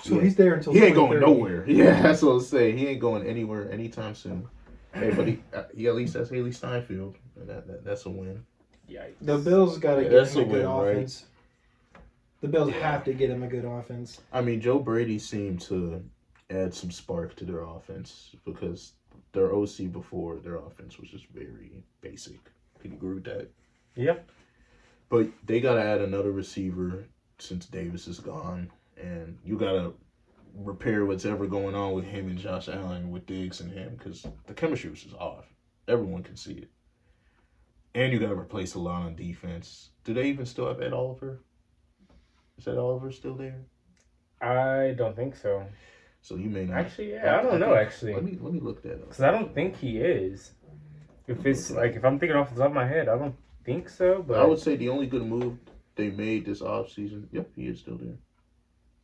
So he's there until he ain't going nowhere. Yeah, that's what I'm saying. He ain't going anywhere anytime soon. Hey, but he at least has Haley Steinfeld, and that's a win. Yeah, the Bills got to get him a good offense. Right? The Bills have to get him a good offense. I mean, Joe Brady seemed to add some spark to their offense, because their OC before, their offense was just very basic. Can you agree with that? Yep. But they got to add another receiver since Davis is gone, and you got to repair what's ever going on with him and Josh Allen, with Diggs and him, because the chemistry was just off. Everyone can see it. And you got to replace a lot on defense. Do they even still have Ed Oliver? Is Ed Oliver still there? I don't think so. So you may not. Actually, yeah, I don't know. Actually, let me look that up. Because I don't think he is. If I'm thinking off the top of my head, I don't think so. But I would say the only good move they made this offseason. Yep, he is still there.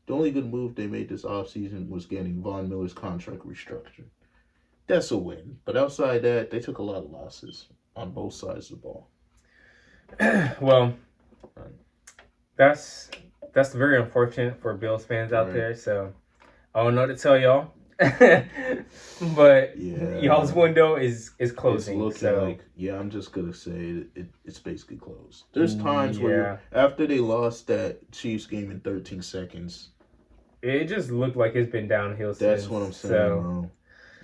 The only good move they made this offseason was getting Von Miller's contract restructured. That's a win. But outside that, they took a lot of losses on both sides of the ball. Well, that's very unfortunate for Bills fans out there. So I don't know what to tell y'all. But y'all's window is closing. It's looking like, I'm just going to say it's basically closed. There's times where after they lost that Chiefs game in 13 seconds, it just looked like it's been downhill since. That's what I'm saying, bro.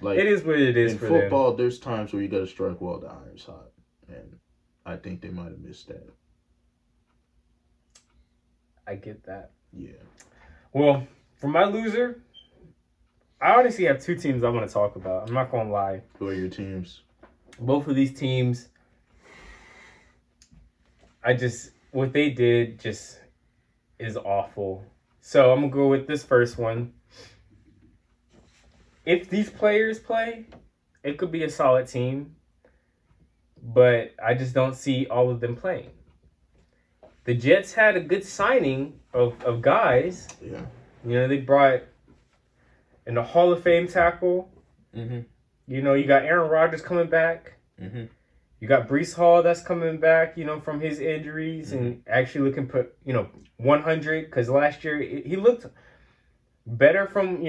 Like, it is what it is for them. In football, there's times where you got to strike while the iron's hot. And I think they might have missed that. I get that. Yeah. Well, for my loser, I honestly have 2 teams I want to talk about. I'm not going to lie. Who are your teams? Both of these teams, what they did just is awful. So I'm going to go with this first one. If these players play, it could be a solid team, but I just don't see all of them playing. The Jets had a good signing of guys. Yeah. You know, they brought in the Hall of Fame tackle. Mm-hmm. You know, you got Aaron Rodgers coming back. Mm-hmm. You got Breece Hall that's coming back, you know, from his injuries and actually looking, 100. Because last year he looked better from,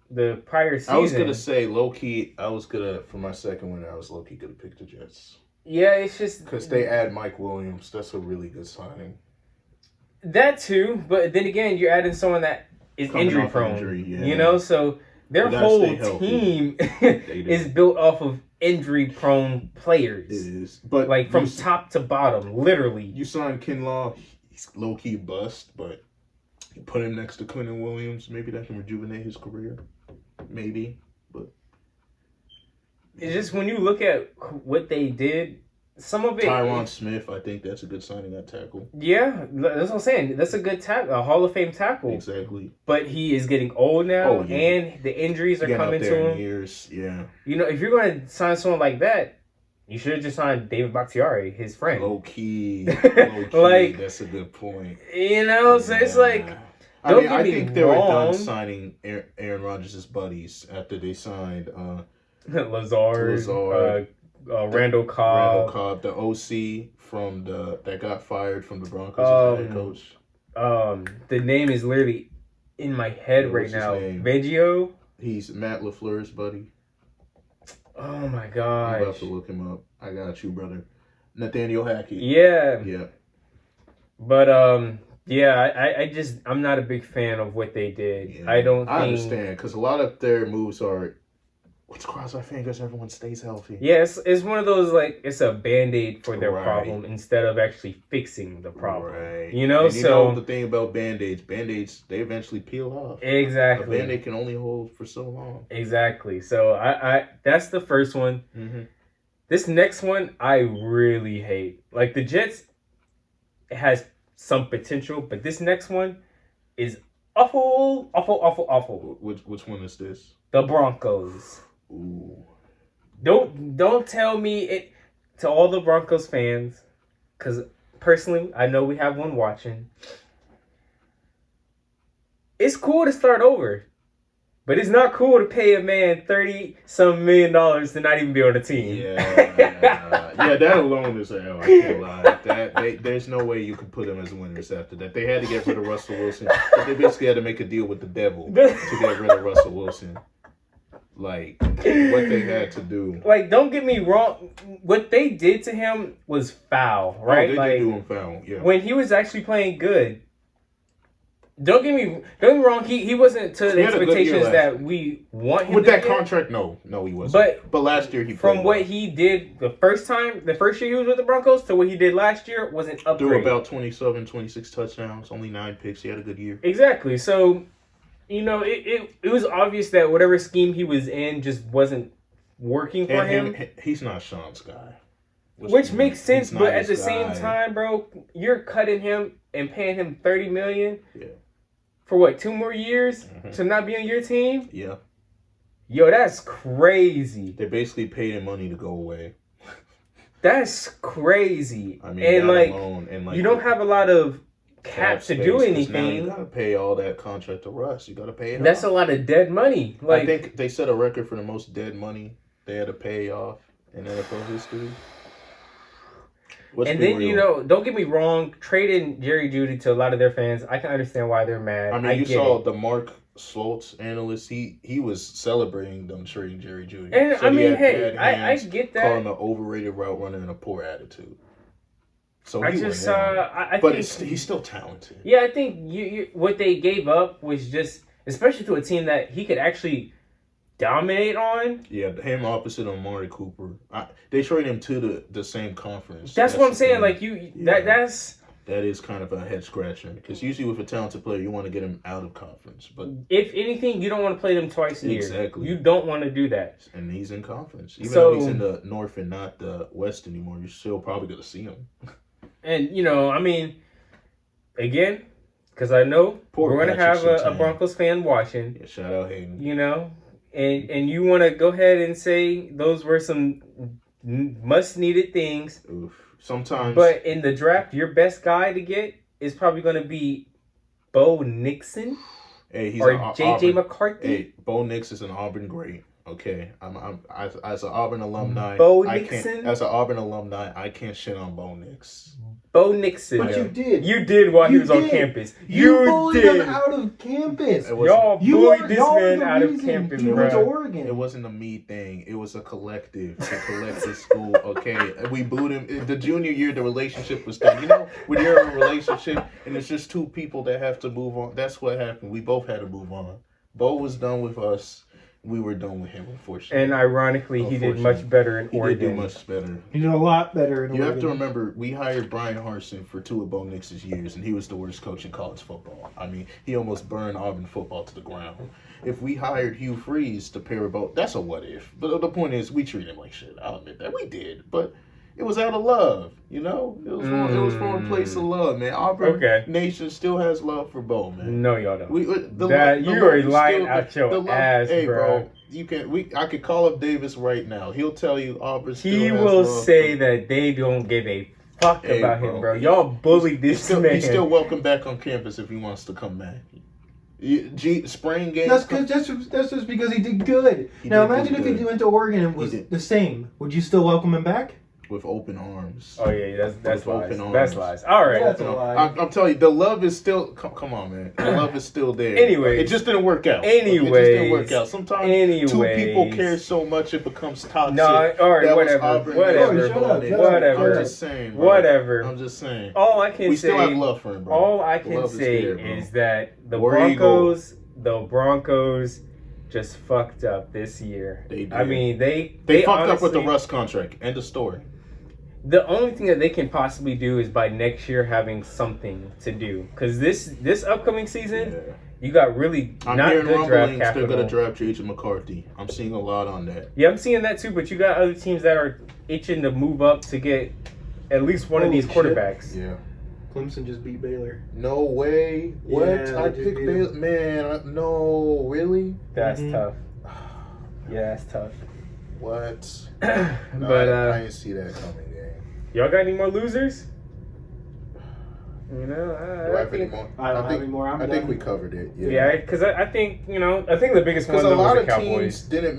the prior season. I was going to say, low-key, for my second winner, I was low-key going to pick the Jets. Yeah, it's just... Because they add Mike Williams. That's a really good signing. That too, but then again, you're adding someone that is injury prone. So their whole team is built off of injury prone players. It is. But like from top to bottom, literally. You sign Kinlaw, he's low-key bust, but you put him next to Quentin Williams, maybe that can rejuvenate his career. Maybe. But it's just when you look at what they did, some of it... Tyron Smith, I think that's a good signing at tackle. Yeah, that's what I'm saying. That's a good tackle, a Hall of Fame tackle. Exactly. But he is getting old now, and the injuries are coming to him. Years. Yeah. If you're going to sign someone like that, you should have just signed David Bakhtiari, his friend. Low key. That's a good point. So it's like... I think they were done signing Aaron Rodgers' buddies after they signed... Lazard, Randall Cobb, the OC that got fired from the Broncos as head coach. The name is literally in my head right now. Veggio. He's Matt LaFleur's buddy. Oh my gosh! I'm about to look him up. I got you, brother. Nathaniel Hackett. Yeah. But I'm not a big fan of what they did. Yeah. I understand because a lot of their moves are. Let's cross our fingers. Everyone stays healthy. Yes, it's one of those it's a Band-Aid for their problem instead of actually fixing the problem. Right. So the thing about Band-Aids, they eventually peel off. Exactly. A Band-Aid can only hold for so long. Exactly. So I that's the first one. Mm-hmm. This next one I really hate. Like the Jets has some potential, but this next one is awful. Which one is this? The Broncos. Ooh. Don't tell me it to all the Broncos fans, because personally, I know we have one watching. It's cool to start over, but it's not cool to pay a man $30-some million to not even be on the team. Yeah, that alone is hell. I can't lie. There's no way you could put them as winners after that. They had to get rid of Russell Wilson. But they basically had to make a deal with the devil to get rid of Russell Wilson. Like, what they had to do. Like, don't get me wrong. What they did to him was foul, right? Oh, they did do him foul, yeah. When he was actually playing good. Don't get me wrong. He wasn't to the expectations that we want him with to that get. contract. No, he wasn't. But last year he played from what he did the first year he was with the Broncos to what he did last year was an upgrade. Threw about 26 touchdowns, only 9 picks. He had a good year. Exactly. So, it was obvious that whatever scheme he was in just wasn't working for him. He's not Sean's guy. Which makes sense, but at the same time, bro, you're cutting him and paying him $30 million. Yeah. For what, 2 more years to not be on your team? Yeah. Yo, that's crazy. They basically paid him money to go away. That's crazy. I mean, and alone, and you don't have a lot of cap to do anything. Now you gotta pay all that contract to Russ. You gotta pay it. That's a lot of dead money. I think they set a record for the most dead money they had to pay off in NFL history. And then, don't get me wrong, trading Jerry Jeudy to a lot of their fans, I can understand why they're mad. I mean, you saw the Mark Schultz analyst, he was celebrating them trading Jerry Jeudy. And so I mean, hey, I get that. Calling him an overrated route runner and a poor attitude. So he's still talented. Yeah, I think what they gave up was just, especially to a team that he could actually dominate on. Yeah, him opposite Amari Cooper. They traded him to the same conference. That's what I'm saying. Like that is kind of a head scratcher because usually with a talented player, you want to get him out of conference. But if anything, you don't want to play them twice a year. Exactly. You don't want to do that. And he's in conference, even though he's in the North and not the West anymore. You're still probably gonna see him. And I mean, again, because I know we're gonna have a Broncos fan watching. Yeah, shout out Hayden. and you want to go ahead and say those were some must needed things. Oof. Sometimes, but in the draft, your best guy to get is probably going to be Bo Nixon or JJ McCarthy. Hey, Bo Nix is an Auburn great. Okay, I'm as an Auburn alumni. Bo Nixon. As an Auburn alumni, I can't shit on Bo Nix. Bo Nixon. But you did. You did while he was on campus. You bullied him out of campus. Y'all bullied this man out of campus, he went to Oregon. It wasn't a me thing. It was a collective. A collective school. Okay, we booed him. The junior year, the relationship was done. You know, when you're in a relationship and it's just two people that have to move on, that's what happened. We both had to move on. Bo was done with us. We were done with him, unfortunately. And ironically, he did much better in Oregon. He did do much better. He did a lot better in Oregon. You have to remember, we hired Brian Harsin for 2 of Bo Nix's years, and he was the worst coach in college football. I mean, he almost burned Auburn football to the ground. If we hired Hugh Freeze to pair Bo, that's a what if. But the point is, we treat him like shit. I'll admit that. We did. But it was out of love, you know? It was from a place of love, man. Auburn Nation still has love for Bo, man. No, y'all don't. You are lying out your ass, hey, bro. I could call up Davis right now. He'll tell you Auburn still has love. He will say that they don't give a fuck about him, bro. Y'all bullied this man. He's still welcome back on campus if he wants to come back. Spring games. That's just because he did good. Now imagine if he went to Oregon and was the same. Would you still welcome him back? With open arms. Oh yeah, that's lies. That's lies. All right, that's a lie. I'm telling you, the love is still. Come on, man. The love is still there. Anyway, it just didn't work out. Anyway, it just didn't work out. Sometimes 2 people care so much it becomes toxic. No, all right, whatever. I'm just saying. Bro. Whatever. I'm just saying. All I can say. We still have love for him, bro. All I can say is that the Broncos just fucked up this year. They did. I mean, they fucked honestly, up with the Russ contract. End of story. The only thing that they can possibly do is by next year having something to do. Because this upcoming season, you got really not good draft capital. They're going to draft JJ McCarthy. I'm seeing a lot on that. Yeah, I'm seeing that too. But you got other teams that are itching to move up to get at least one of these quarterbacks. Yeah. Clemson just beat Baylor. No way. What? Yeah, I picked Baylor. Man, no. Really? That's tough. Yeah, that's tough. What? But I didn't see that coming. Y'all got any more losers? You know, I don't have any more. I think we covered it. Yeah, because I think the biggest one was the Cowboys. Because a lot of teams didn't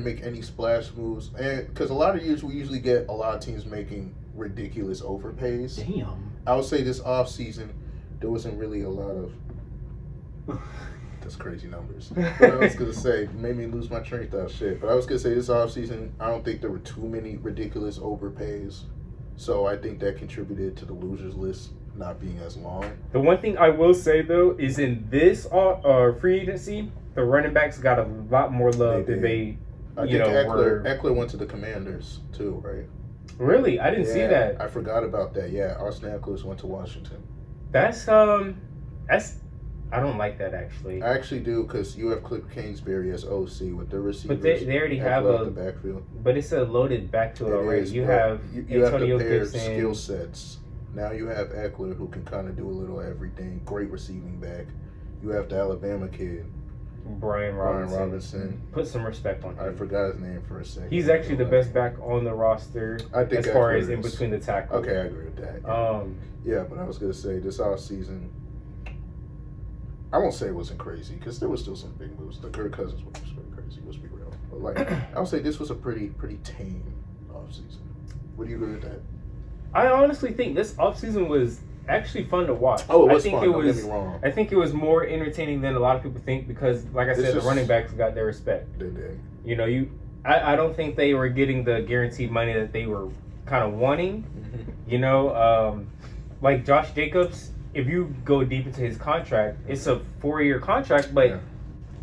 make any splash moves, and because a lot of years we usually get a lot of teams making ridiculous overpays. Damn. I would say this offseason there wasn't really a lot of. That's crazy numbers. But I was going to say, made me lose my train of thought. Shit. But I was going to say this offseason, I don't think there were too many ridiculous overpays. So I think that contributed to the losers list not being as long. The one thing I will say, though, is in this free agency, the running backs got a lot more love than they, I think Eckler went to the Commanders, too, right? Really? I didn't see that. I forgot about that. Yeah, Austin Eckler went to Washington. That's I don't like that, actually. I actually do, because you have Cliff Kingsbury as OC with their receivers. But they already have the backfield. But it's a loaded backfield already. You have Antonio Gibson. Skill sets. Now you have Eckler, who can kind of do a little everything. Great receiving back. You have the Alabama kid, Brian Robinson. Put some respect on him. I forgot his name for a second. He's actually the best back on the roster, I think, as far as in between the tackles. Okay, I agree with that. Yeah, but I was going to say, this offseason, I won't say it wasn't crazy, because there was still some big moves. The Kirk Cousins was pretty crazy, let's be real. But I would say this was a pretty tame offseason. Would you agree with that? I honestly think this offseason was actually fun to watch. Oh, it was fun. Don't get me wrong. I think it was more entertaining than a lot of people think, because, like I said, the running backs got their respect. They did. You know, I don't think they were getting the guaranteed money that they were kind of wanting. Mm-hmm. You know, like Josh Jacobs, if you go deep into his contract, it's a 4-year contract, but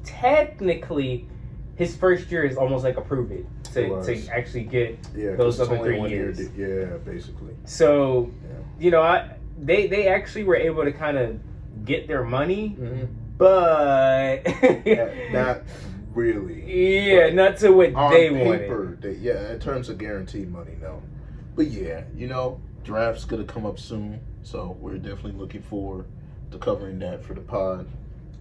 technically his first year is almost like a prove it to actually get those other 3 years. Yeah, basically. So, you know, they actually were able to kind of get their money, but not really. Yeah, not to what they paper, wanted. In terms of guaranteed money, no. But yeah, you know, draft's gonna come up soon. So we're definitely looking forward to covering that for the pod.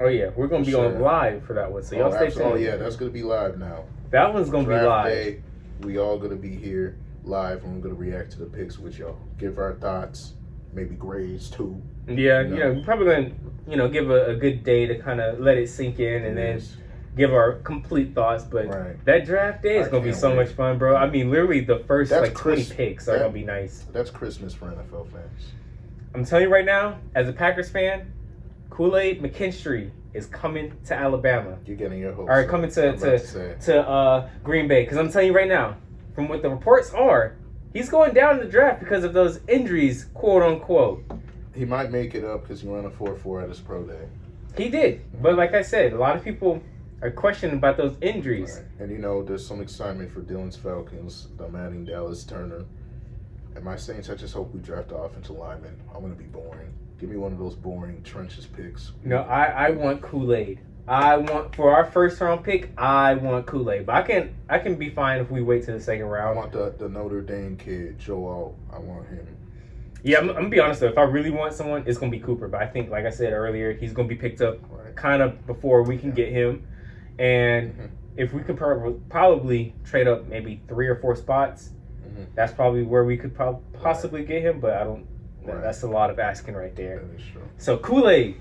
Oh yeah, we're gonna be on live for that one. So y'all stay tuned. Oh yeah, that's gonna be live now. That one's gonna be live. Day, we all gonna be here live, and we're gonna react to the picks with y'all. Give our thoughts, maybe grades too. Yeah, we're probably gonna give a good day to kind of let it sink in, and then give our complete thoughts. But that draft day is gonna be so much fun, bro. I mean, literally the first 20 picks are gonna be nice. That's Christmas for NFL fans. I'm telling you right now, as a Packers fan, Kool-Aid McKinstry is coming to Alabama. You're getting your hopes. All right, coming to Green Bay. Because I'm telling you right now, from what the reports are, he's going down in the draft because of those injuries, quote unquote. He might make it up because he ran a 4.4 at his pro day. He did, but like I said, a lot of people are questioning about those injuries. Right. And there's some excitement for Dylan's Falcons. I'm adding Dallas Turner. And my Saints, I just hope we draft the offensive lineman. I'm gonna be boring. Give me one of those boring trenches picks. No, I want Kool-Aid. I want for our first round pick. I want Kool-Aid, but I can be fine if we wait to the second round. I want the Notre Dame kid, Joel. I want him. Yeah, I'm gonna be honest though. If I really want someone, it's gonna be Cooper. But I think, like I said earlier, he's gonna be picked up kind of before we can get him. And if we could probably trade up maybe 3 or 4 spots, that's probably where we could possibly get him. But I don't. That's a lot of asking right there. That is true. So Kool-Aid.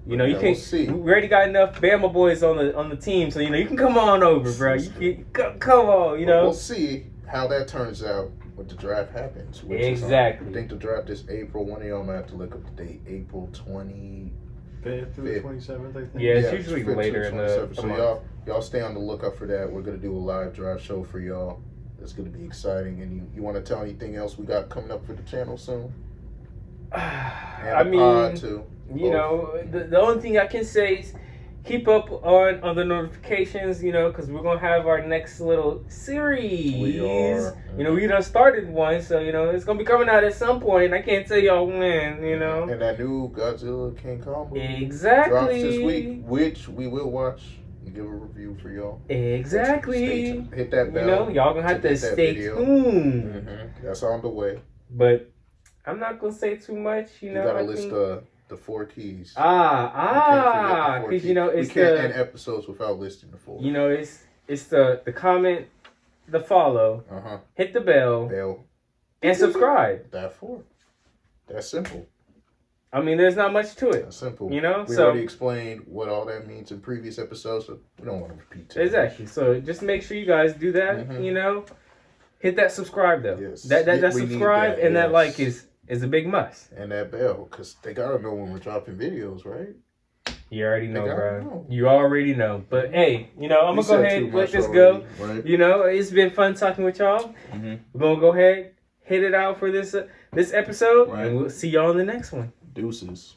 You know, we'll see. We already got enough Bama boys on the team, so you can come on over, bro. Come on, We'll see how that turns out when the draft happens. Exactly. I think the draft is April. One of y'all might have to look up the date. April 25th through the 27th, I think. Yeah, it's usually later in the so month. y'all stay on the lookout for that. We're gonna do a live draft show for y'all. It's gonna be exciting. And you want to tell anything else we got coming up for the channel soon? I mean, the only thing I can say is keep up on the notifications, because we're going to have our next little series. We are. We done started one, so, it's going to be coming out at some point. I can't tell y'all when, And that new Godzilla King Kong movie exactly drops this week, which we will watch and give a review for y'all. Exactly. Hit that bell. Y'all going to have to stay tuned. That's on the way. But I'm not gonna say too much, You gotta list the 4 keys. Because we can't end episodes without listing the 4. It's the comment, the follow, hit the bell, and subscribe. That 4. That's simple. I mean, there's not much to it. That's simple. We already explained what all that means in previous episodes, so we don't want to repeat it. Exactly. So just make sure you guys do that. Hit that subscribe though. Yes. That subscribe and that like is a big must. And that bell, because they gotta know when we're dropping videos, right? You already know, bro. You already know. But hey, I'm gonna go ahead and let this go. Right? It's been fun talking with y'all. We're gonna go ahead, hit it out for this episode, and we'll see y'all in the next one. Deuces.